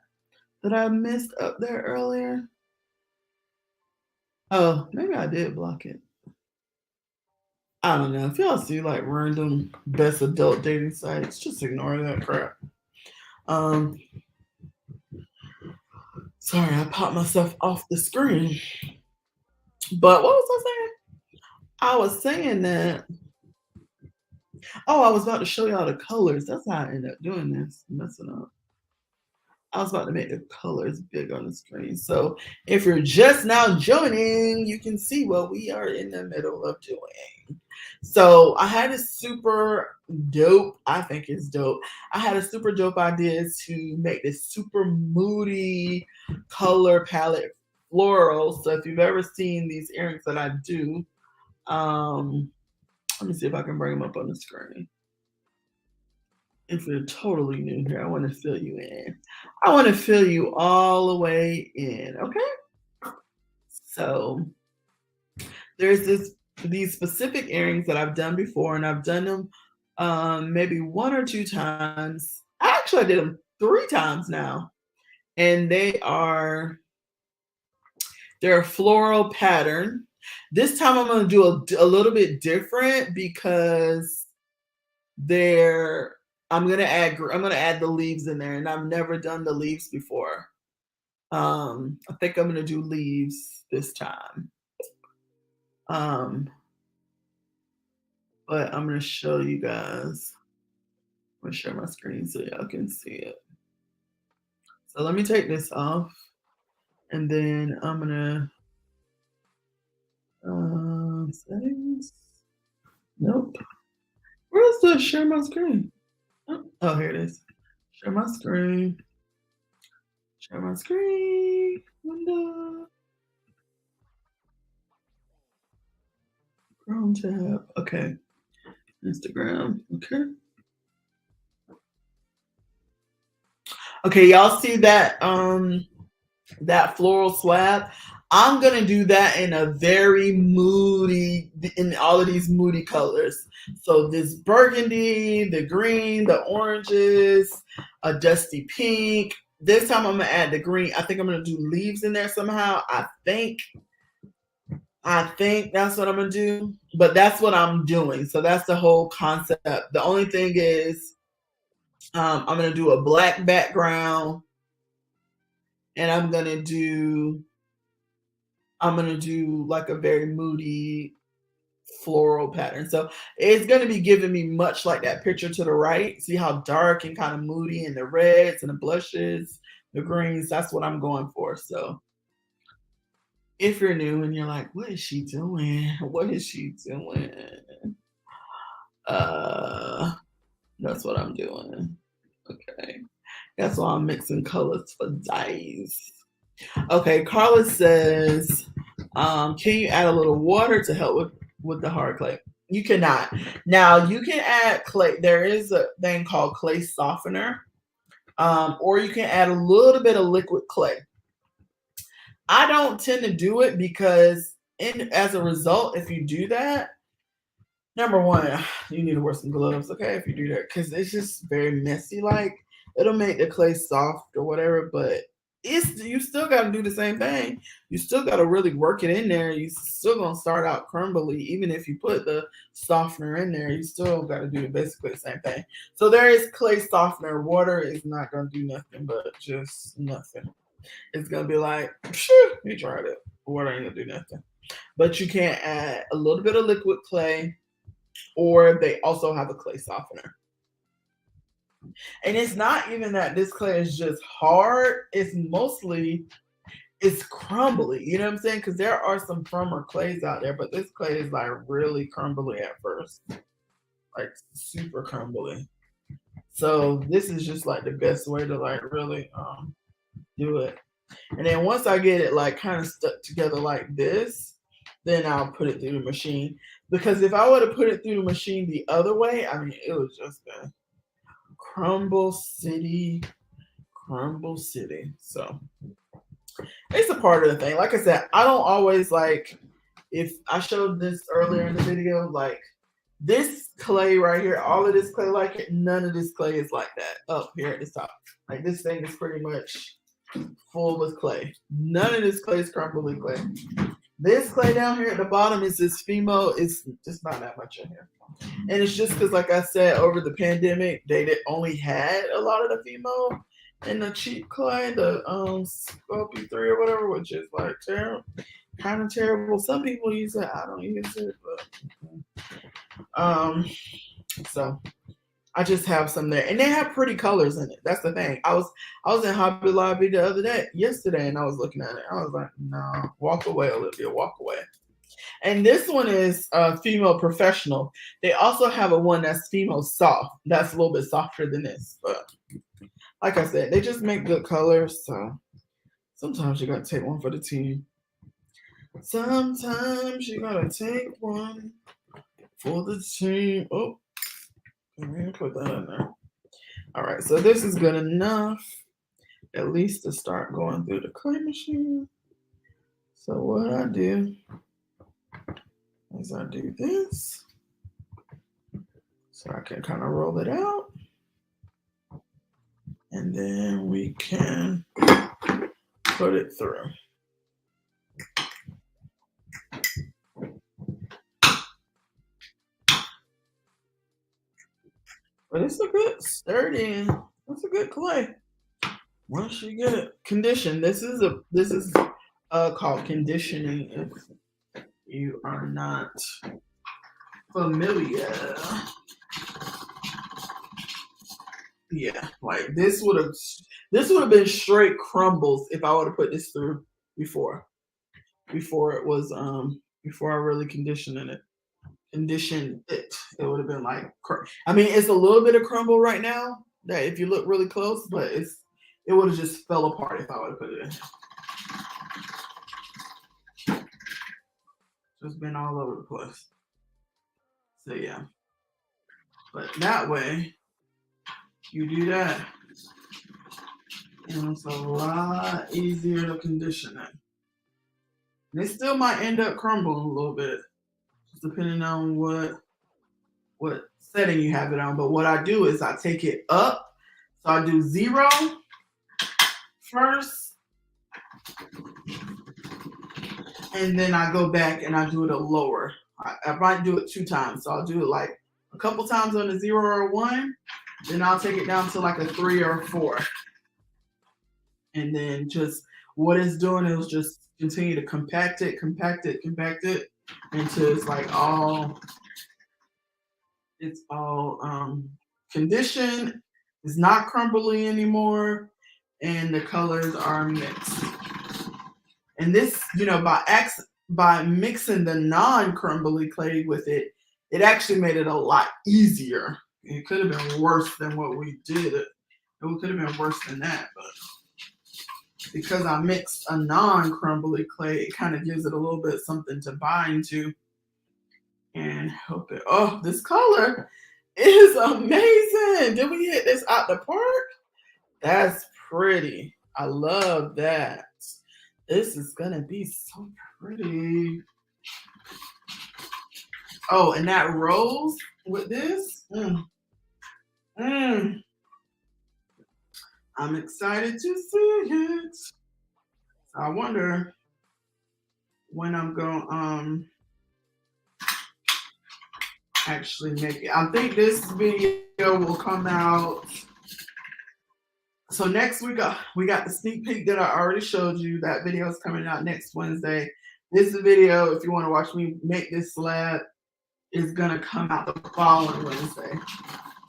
that I missed up there earlier. Oh, maybe I did block it. I don't know. If y'all see like random best adult dating sites, just ignore that crap. Um, sorry, I popped myself off the screen. But what was I saying? I was saying that. Oh, I was about to show y'all the colors. That's how I ended up doing this, messing up. I was about to make the colors big on the screen. So if you're just now joining, you can see what we are in the middle of doing. So I had a super dope, I think it's dope. I had a super dope idea to make this super moody color palette floral. So if you've ever seen these earrings that I do, let me see if I can bring them up on the screen. If you're totally new here, I want to fill you in. I want to fill you all the way in. Okay. So there's these specific earrings that I've done before, and I've done them maybe one or two times. Actually, I did them three times now, and they're a floral pattern. This time I'm going to do a little bit different because they're I'm gonna add the leaves in there, and I've never done the leaves before. I think I'm gonna do leaves this time. But I'm gonna show you guys. I'm gonna share my screen so y'all can see it. So let me take this off, and then I'm gonna settings. Nope. Where's the share my screen? Oh, here it is. Share my screen. Share my screen. Window. Chrome tab. Okay. Instagram. Okay. Okay, y'all see that floral swab? I'm gonna do that in a very moody, in all of these moody colors. So this burgundy, the green, the oranges, a dusty pink. This time I'm gonna add the green. I think I'm gonna do leaves in there somehow. I think that's what I'm gonna do, but that's what I'm doing. So that's the whole concept. The only thing is, I'm gonna do a black background, and I'm gonna do like a very moody floral pattern. So it's gonna be giving me much like that picture to the right. See how dark and kind of moody, and the reds and the blushes, the greens. That's what I'm going for. So if you're new and you're like, what is she doing? What is she doing? That's what I'm doing. Okay. That's why I'm mixing colors for dyes. Okay, Carla says, can you add a little water to help with the hard clay? You cannot. Now you can add clay. There is a thing called clay softener, or you can add a little bit of liquid clay. I don't tend to do it because, as a result, if you do that, number one, you need to wear some gloves, okay, if you do that, because it's just very messy. Like, it'll make the clay soft or whatever, but you still got to do the same thing. You still got to really work it in there. You still gonna start out crumbly, even if you put the softener in there. You still got to do basically the same thing. So there is clay softener. Water is not gonna do nothing, but just nothing. It's gonna be like, phew, you tried it. Water ain't gonna do nothing. But you can add a little bit of liquid clay, or they also have a clay softener. And it's not even that this clay is just hard, it's crumbly. You know what I'm saying? Because there are some firmer clays out there, but this clay is like really crumbly at first, like super crumbly. So this is just like the best way to like really do it. And then once I get it like kind of stuck together like this, then I'll put it through the machine. Because if I would have put it through the machine the other way, I mean, it was just a crumble city. So it's a part of the thing. Like I said, I don't always like, if I showed this earlier in the video, like this clay right here, all of this clay like it, none of this clay is like that up here at the top. Like this thing is pretty much full with clay. None of this clay is crumbly clay. This clay down here at the bottom is this Fimo. It's just not that much in here. And it's just because, like I said, over the pandemic, they only had a lot of the Fimo and the cheap clay, the Sculpey 3 or whatever, which is like terrible, kind of terrible. Some people use it. I don't use it, but so I just have some there, and they have pretty colors in it. That's the thing. I was in Hobby Lobby yesterday, and I was looking at it. I was like, no, walk away, Olivia, walk away. And this one is Fimo Professional. They also have a one that's Fimo Soft. That's a little bit softer than this, but like I said, they just make good colors. So sometimes you gotta take one for the team. Sometimes you gotta take one for the team. Oh, let me put that in there. All right, so this is good enough, at least to start going through the clay machine. So what I do is I do this, so I can kind of roll it out. And then we can put it through. But it's a good sturdy, it's a good clay. Once you get it conditioned, this is called conditioning if you are not familiar. Yeah, like this would have been straight crumbles if I would have put this through before it was before I really conditioned it. It would have been like, I mean, it's a little bit of crumble right now that if you look really close, but it would have just fell apart if I would have put it in. Just been all over the place. So yeah, but that way you do that, and it's a lot easier to condition it. And it still might end up crumbling a little bit, just depending on what setting you have it on. But what I do is I take it up. So I do 0 first, and then I go back and I do it a lower. I might do it 2 times. So I'll do it like a couple times on a 0 or a 1. Then I'll take it down to like a 3 or a 4. And then just what it's doing is just continue to compact it until it's like it's all conditioned. It's not crumbly anymore, and the colors are mixed. And this, by mixing the non-crumbly clay with it, it actually made it a lot easier. It could have been worse than what we did. It could have been worse than that, but because I mixed a non-crumbly clay, it kind of gives it a little bit something to bind to and help it. Oh, this color is amazing. Did we hit this out the park? That's pretty. I love that. This is gonna be so pretty. Oh, and that rose with this. I'm excited to see it. I wonder when I'm going actually make it. I think this video will come out. So next week we got the sneak peek that I already showed you. That video is coming out next Wednesday. This video, if you want to watch me make this slab, is gonna come out the following Wednesday.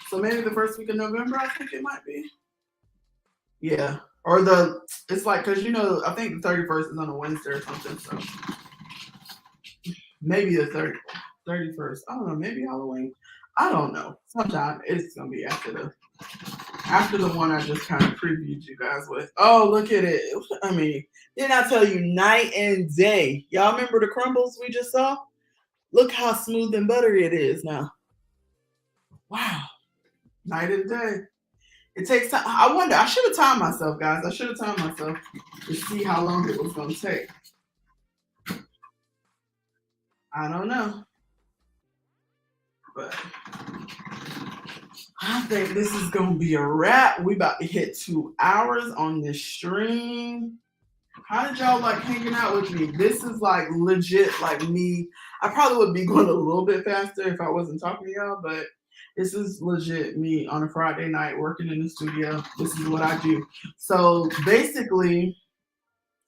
So maybe the first week of November, I think it might be. Yeah, or it's like, because I think the 31st is on a Wednesday or something, so maybe the 31st. I don't know, maybe Halloween. I don't know. Sometime it's gonna be after after the one I just kind of previewed you guys with. Oh, look at it. I mean, didn't I tell you night and day? Y'all remember the crumbles we just saw? Look how smooth and buttery it is now. Wow. Night and day. It takes time. I wonder, I should have timed myself, guys. I should have timed myself to see how long it was going to take. I don't know. But I think this is going to be a wrap. We about to hit 2 hours on this stream. How did y'all like hanging out with me? This is like legit like me. I probably would be going a little bit faster if I wasn't talking to y'all, but this is legit me on a Friday night working in the studio. This is what I do. So basically,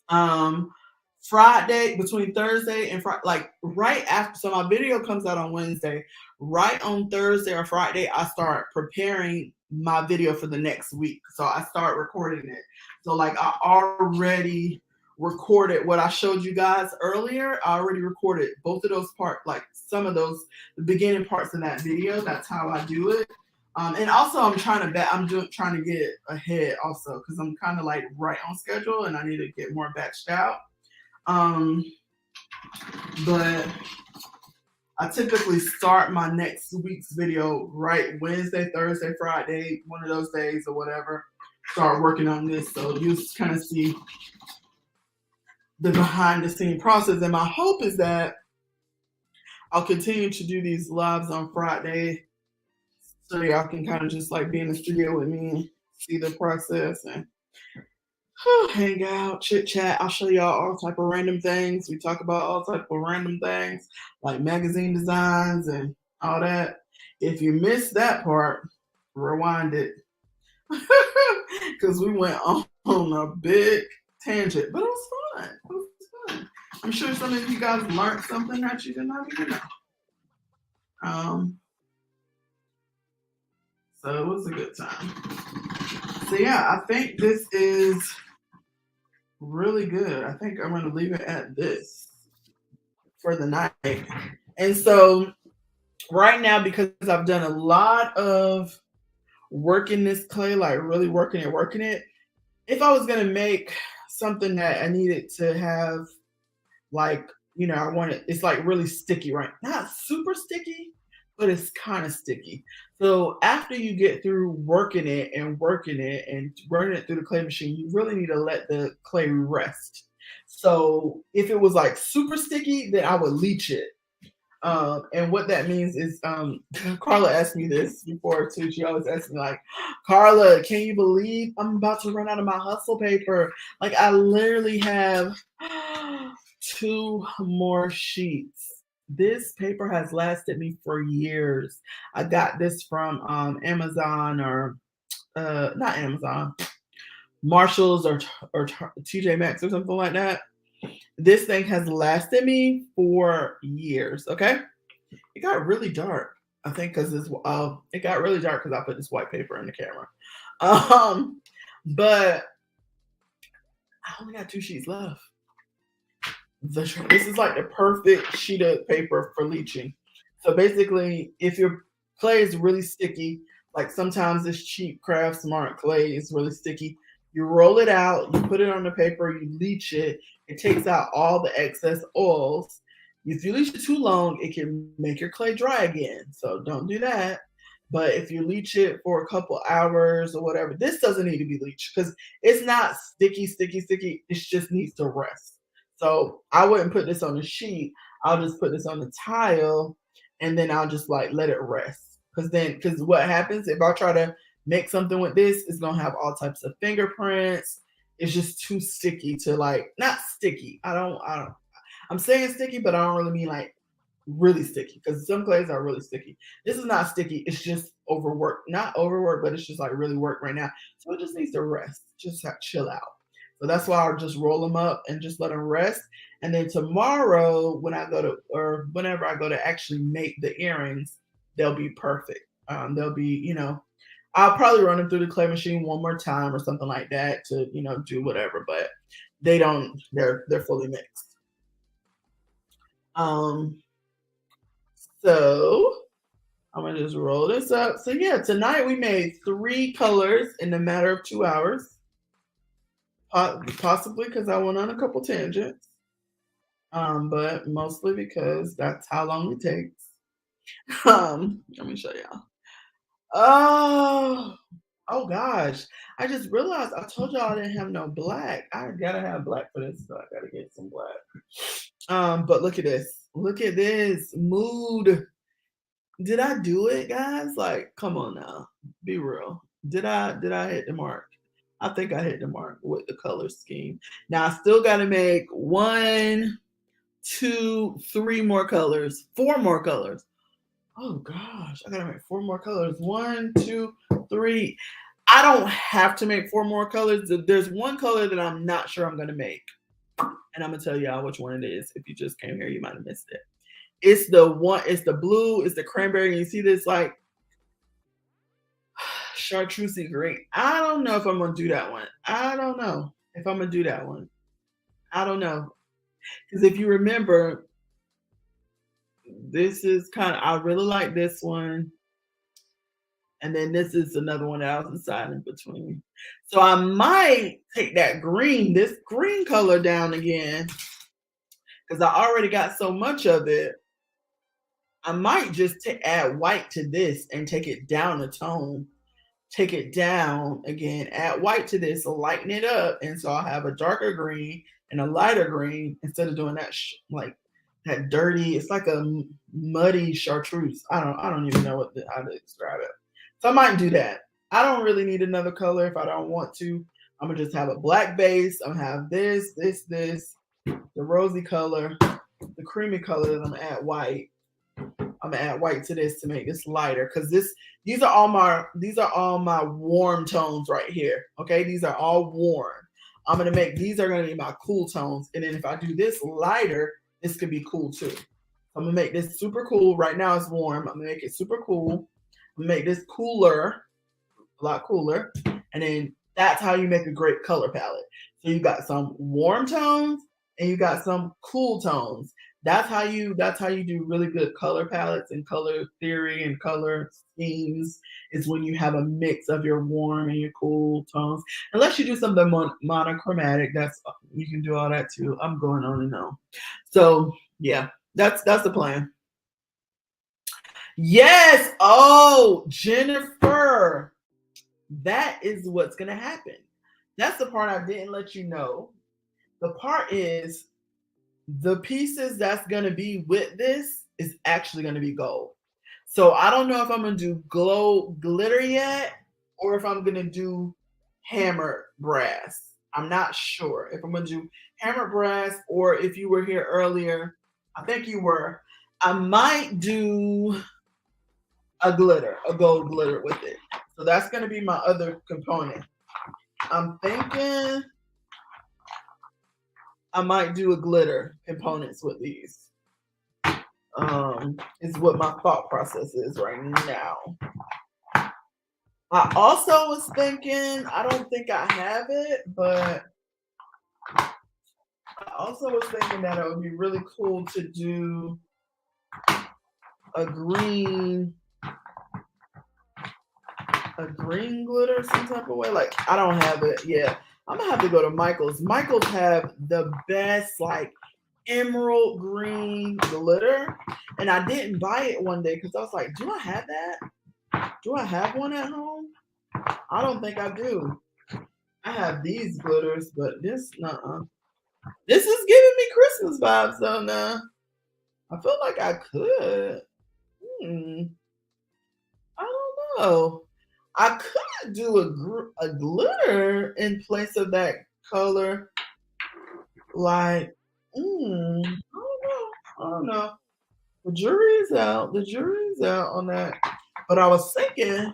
Friday, between Thursday and Friday, like right after, so my video comes out on Wednesday. Right on Thursday or Friday, I start preparing my video for the next week. So I start recording it. So like I already recorded what I showed you guys earlier. I already recorded both of those parts, like some of those, the beginning parts of that video. That's how I do it. And also I'm trying to get ahead also because I'm kind of like right on schedule and I need to get more batched out. But I typically start my next week's video right Wednesday, Thursday, Friday, one of those days or whatever. Start working on this, so you kind of see the behind the scene process. And my hope is that I'll continue to do these lives on Friday, so y'all can kind of just like be in the studio with me and see the process and hang out, chit chat. I'll show y'all all type of random things. We talk about all type of random things like magazine designs and all that. If you missed that part, rewind it because we went on a big tangent, but it was fun. It was fun. I'm sure some of you guys learned something that you did not even know. So it was a good time. So yeah, I think this is really good. I think I'm going to leave it at this for the night. And so right now, because I've done a lot of working this clay, like really working it, if I was going to make something that I needed to have, like, you know, I want it, it's like really sticky, right? Not super sticky, but it's kind of sticky. So after you get through working it and running it through the clay machine, you really need to let the clay rest. So if it was like super sticky, then I would leach it. And what that means is, Carla asked me this before too. She always asks me like, Carla, can you believe I'm about to run out of my hustle paper? Like I literally have 2 more sheets. This paper has lasted me for years. I got this from Amazon or not Amazon, Marshalls or TJ Maxx or something like that. This thing has lasted me for years. Okay, it got really dark. I think because it got really dark because I put this white paper in the camera. But I only got 2 sheets left. This is like the perfect sheet of paper for leaching. So basically, if your clay is really sticky, like sometimes this cheap Craft Smart clay is really sticky, you roll it out, you put it on the paper, you leach it, it takes out all the excess oils. If you leach it too long, it can make your clay dry again. So don't do that. But if you leach it for a couple hours or whatever, this doesn't need to be leached because it's not sticky. It just needs to rest. So I wouldn't put this on the sheet. I'll just put this on the tile and then I'll just like let it rest. Because what happens if I try to make something with this, it's gonna have all types of fingerprints. It's just too sticky to like, not sticky. I'm saying sticky, but I don't really mean like really sticky because some clays are really sticky. This is not sticky. It's just overworked. Not overworked, but it's just like really worked right now. So it just needs to rest. Just chill out. So that's why I'll just roll them up and just let them rest. And then tomorrow, whenever I go to actually make the earrings, they'll be perfect. They'll be, you know, I'll probably run them through the clay machine one more time or something like that to, you know, do whatever. But they're fully mixed. So I'm gonna just roll this up. So yeah, tonight we made 3 colors in a matter of 2 hours. Possibly because I went on a couple tangents, but mostly because that's how long it takes. Let me show y'all. Oh, oh gosh. I just realized I told y'all I didn't have no black. I gotta have black for this, so I gotta get some black. But look at this. Look at this mood. Did I do it, guys? Like, come on now. Be real. Did I hit the mark? I think I hit the mark with the color scheme. Now I still gotta make 1, 2, 3 more colors, 4 more colors. Oh gosh, I gotta make 4 more colors. 1, 2, 3. I don't have to make 4 more colors. There's one color that I'm not sure I'm gonna make. And I'm gonna tell y'all which one it is. If you just came here, you might have missed it. It's the blue, it's the cranberry. And you see this like chartreusey green. I don't know if I'm gonna do that one. I don't know if I'm gonna do that one. I don't know. Because if you remember, this is kind of, I really like this one. And then this is another one that I was deciding between. So I might take that green, this green color down again. Because I already got so much of it. I might just add white to this and take it down a tone. Take it down again, add white to this, lighten it up. And so I'll have a darker green and a lighter green instead of doing that like that dirty, it's like a muddy chartreuse. I don't even know how to describe it. So I might do that. I don't really need another color if I don't want to. I'm gonna just have a black base. I'm gonna have this, the rosy color, the creamy color, and I'm gonna add white. I'm gonna add white to this to make this lighter because these are all my warm tones right here. Okay, these are all warm. These are gonna be my cool tones, and then if I do this lighter, this could be cool too. I'm gonna make this super cool. Right now it's warm. I'm gonna make it super cool. I'm gonna make this cooler, a lot cooler, and then that's how you make a great color palette. So you got some warm tones and you got some cool tones. That's how you do really good color palettes and color theory and color schemes, is when you have a mix of your warm and your cool tones. Unless you do something monochromatic, you can do all that too. I'm going on and on. So yeah, that's the plan. Yes. Oh, Jennifer, that is what's gonna happen. That's the part I didn't let you know. The part is the pieces that's going to be with this is actually going to be gold. So I don't know if I'm going to do glitter yet or if I'm going to do hammered brass. I'm not sure if I'm going to do hammered brass, or if you were here earlier, I think you were, I might do a gold glitter with it. So that's going to be my other component. I'm thinking I might do a glitter components with these. Is what my thought process is right now. I also was thinking, I don't think I have it, but I also was thinking that it would be really cool to do a green glitter some type of way. Like, I don't have it. Yeah. I'm gonna have to go to Michael's. Michael's have the best like emerald green glitter, and I didn't buy it one day because I was like, do I have that? Do I have one at home? I don't think I do. I have these glitters, but this this is giving me Christmas vibes though. Now I feel like I could. I don't know. I could do a glitter in place of that color. Like, I don't know. The jury's out. The jury's out on that. But I was thinking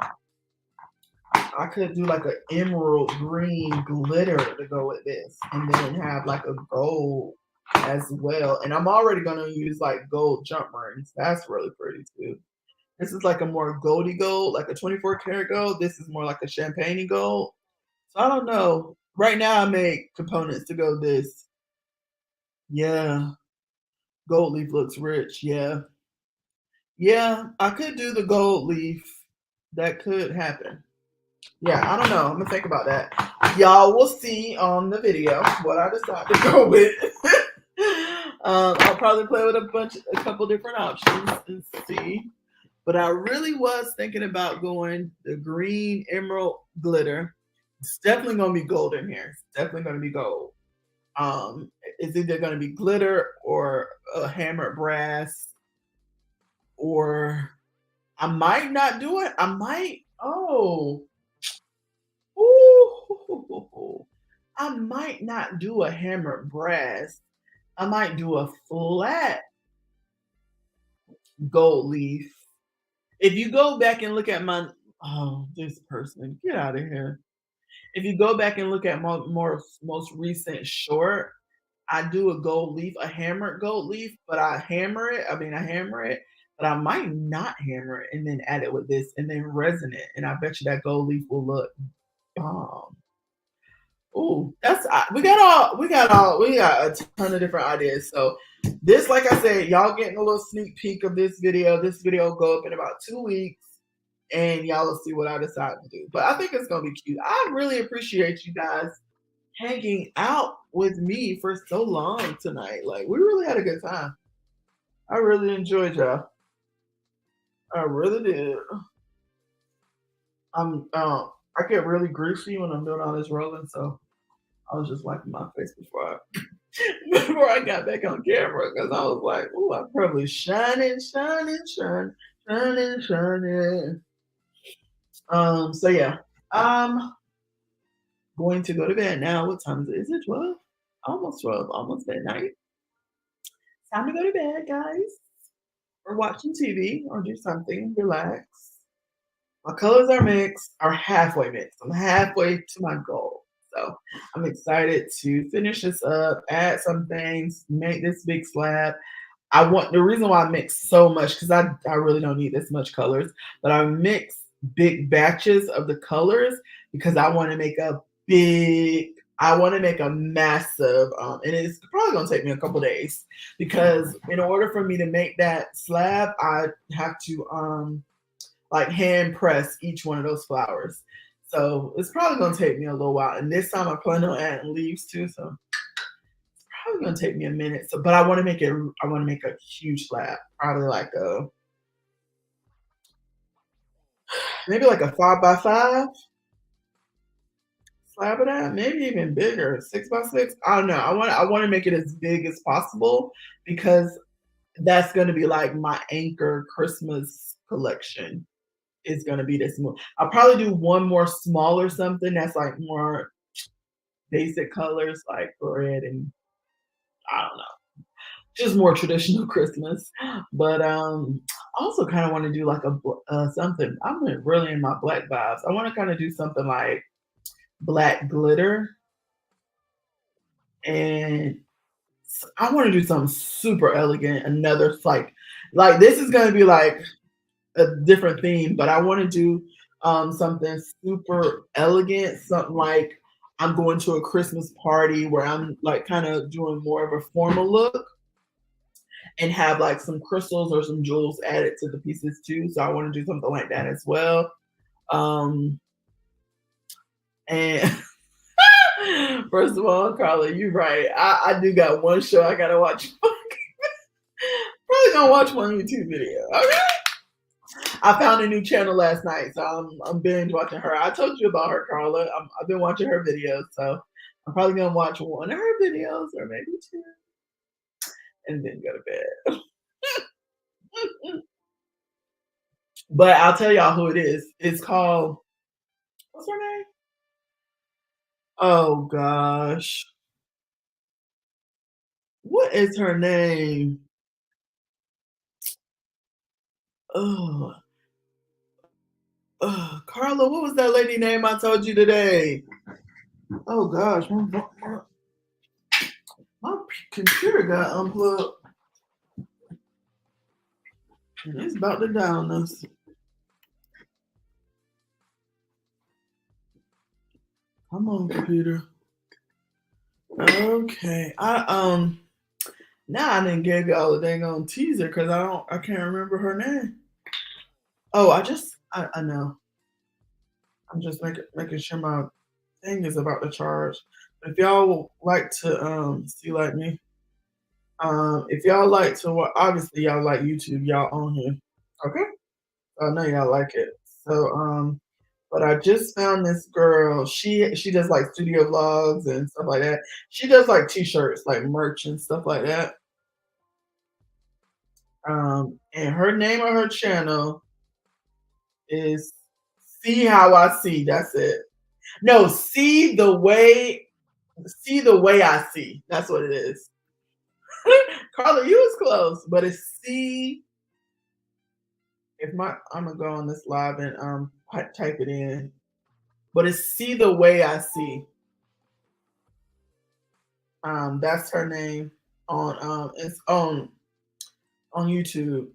I could do like an emerald green glitter to go with this, and then have like a gold as well. And I'm already gonna use like gold jump rings. That's really pretty too. This is like a more goldy gold, like a 24 karat gold. This is more like a champagne gold. So I don't know. Right now I make components to go this. Yeah. Gold leaf looks rich. Yeah. Yeah, I could do the gold leaf. That could happen. Yeah, I don't know. I'm gonna think about that. Y'all will see on the video what I decide to go with. I'll probably play with a couple different options and see. But I really was thinking about going the green emerald glitter. It's definitely gonna be gold in here. It's definitely gonna be gold. It's either gonna be glitter or a hammered brass, or I might not do it. I might. Oh, ooh, I might not do a hammered brass. I might do a flat gold leaf. If you go back and look at my, oh, this person, get out of here. If you go back and look at most recent short, I do a gold leaf, a hammered gold leaf, but I hammer it. I mean, I hammer it, but I might not hammer it and then add it with this and then resin it. And I bet you that gold leaf will look bomb. Ooh, that's we got a ton of different ideas. So this, like I said, y'all getting a little sneak peek of this video. This video will go up in about 2 weeks, and y'all will see what I decide to do. But I think it's gonna be cute. I really appreciate you guys hanging out with me for so long tonight. Like we really had a good time. I really enjoyed y'all. I really did. I get really greasy when I'm doing all this rolling, so I was just wiping my face before I got back on camera because I was like, "Ooh, I'm probably shining, shining, shining, shining, shining." So yeah, I'm going to go to bed now. What time is it? Is it 12? Almost 12. Almost midnight. Time to go to bed, guys. Or watching TV or do something, relax. My colors are mixed, are halfway mixed. I'm halfway to my goal. So I'm excited to finish this up, add some things, make this big slab. The reason why I mix so much, because I really don't need this much colors, but I mix big batches of the colors because I want to make a massive, and it's probably gonna take me a couple days because in order for me to make that slab, I have to like hand press each one of those flowers. So it's probably gonna take me a little while. And this time I plan on adding leaves too, so it's probably gonna take me a minute. So, but I want to make it. I want to make a huge slab, probably like a maybe like a 5x5 slab of that, maybe even bigger, 6x6. I don't know. I want to make it as big as possible because that's gonna be like my anchor Christmas collection. Is gonna be this one. I'll probably do one more smaller something that's like more basic colors, like red and I don't know, just more traditional Christmas. But I also kind of want to do like something. I'm really in my black vibes. I want to kind of do something like black glitter, and I want to do something super elegant. Another like this is gonna be like a different theme, but I want to do something super elegant, something like I'm going to a Christmas party where I'm like kind of doing more of a formal look and have like some crystals or some jewels added to the pieces too. So I want to do something like that as well. Um, and first of all, Carla, you're right. I do got one show I gotta watch. Probably gonna watch one YouTube video. Okay. I found a new channel last night, so I'm binge watching her. I told you about her, Carla. I've been watching her videos, so I'm probably gonna watch one of her videos or maybe two, and then go to bed. But I'll tell y'all who it is. It's called what's her name? Oh gosh, what is her name? Oh, Carla, what was that lady name I told you today? Oh gosh, my computer got unplugged. And it's about to down us. Come on, computer. Okay. Now I didn't give y'all a dang on teaser because I can't remember her name. Oh, I know. I'm just making sure my thing is about to charge. If y'all would like to see like me, if y'all like to obviously y'all like YouTube, y'all on here. Okay? I know y'all like it. So but I just found this girl. She does like studio vlogs and stuff like that. She does like t-shirts, like merch and stuff like that. And her name of her channel is See How I See. That's it. No, see the way I see. That's what it is. Carla, you was close, but it's see. If my I'm gonna go on this live and type it in, but it's see the way I see. That's her name on it's on YouTube.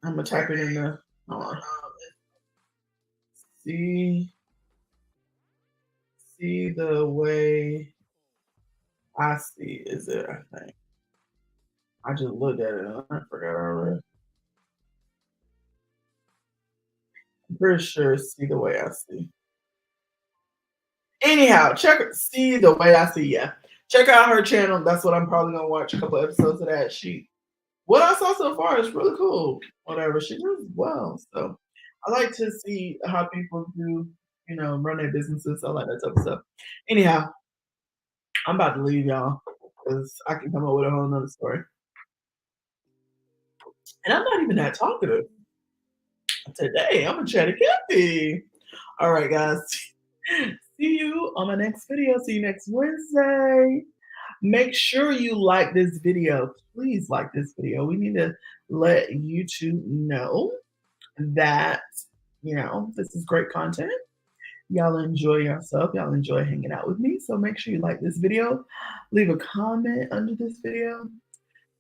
I'm gonna type it in the see see the way I see is it, I think. I just looked at it and I forgot already. I'm pretty sure it's see the way I see. Anyhow, see the way I see, yeah. Check out her channel. That's what I'm probably gonna watch a couple episodes of that. What I saw so far is really cool. Whatever. She does well. So I like to see how people do, run their businesses. I like that type of stuff. Anyhow, I'm about to leave y'all because I can come up with a whole nother story. And I'm not even that talkative. Today, I'm a chatty Cathy. All right, guys. See you on my next video. See you next Wednesday. Make sure you like this video. Please like this video. We need to let YouTube know that, this is great content. Y'all enjoy yourself. Y'all enjoy hanging out with me. So make sure you like this video. Leave a comment under this video.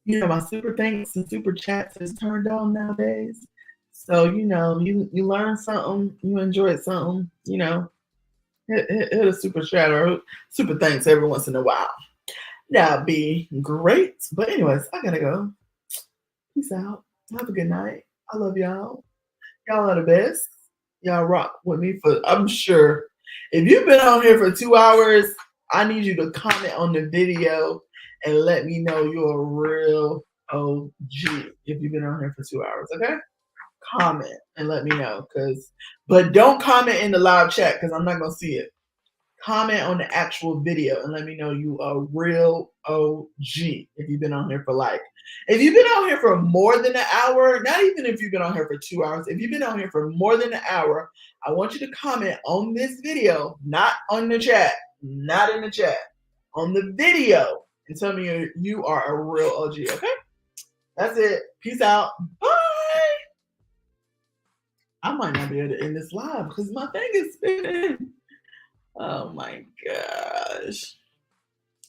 My super thanks and super chats is turned on nowadays. So, you learn something, you enjoyed something, hit a super chat or super thanks every once in a while. That'd be great. But anyways, I gotta go. Peace out. Have a good night. I love y'all. Y'all are the best. Y'all rock with me I'm sure. If you've been on here for 2 hours, I need you to comment on the video and let me know you're a real OG if you've been on here for 2 hours, okay? Comment and let me know. But don't comment in the live chat because I'm not gonna see it. Comment on the actual video and let me know you a real OG if you've been on here if you've been on here for more than an hour, not even if you've been on here for 2 hours, if you've been on here for more than an hour, I want you to comment on this video, not on the chat, not in the chat, on the video, and tell me you are a real OG, okay? That's it. Peace out. Bye. I might not be able to end this live because my thing is spinning. Oh my gosh.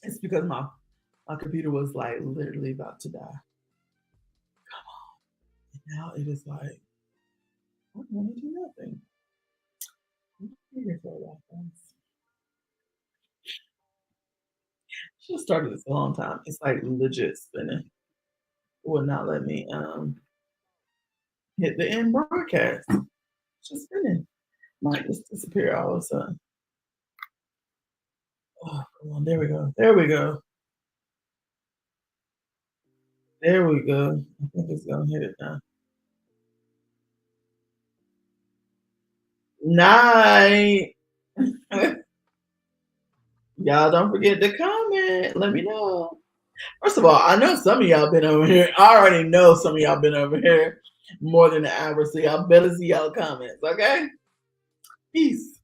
It's because my computer was like literally about to die. Come on. And now it is like, I don't want to do nothing. I'm here for a while, guys. Should have started this a long time. It's like legit spinning. It would not let me hit the end broadcast. It's just spinning. Might just disappear all of a sudden. Oh, come on. There we go. There we go. There we go. I think it's going to hit it now. Night. Y'all don't forget to comment. Let me know. First of all, I know some of y'all been over here. I already know some of y'all been over here more than an hour. So y'all better see y'all comments, okay? Peace.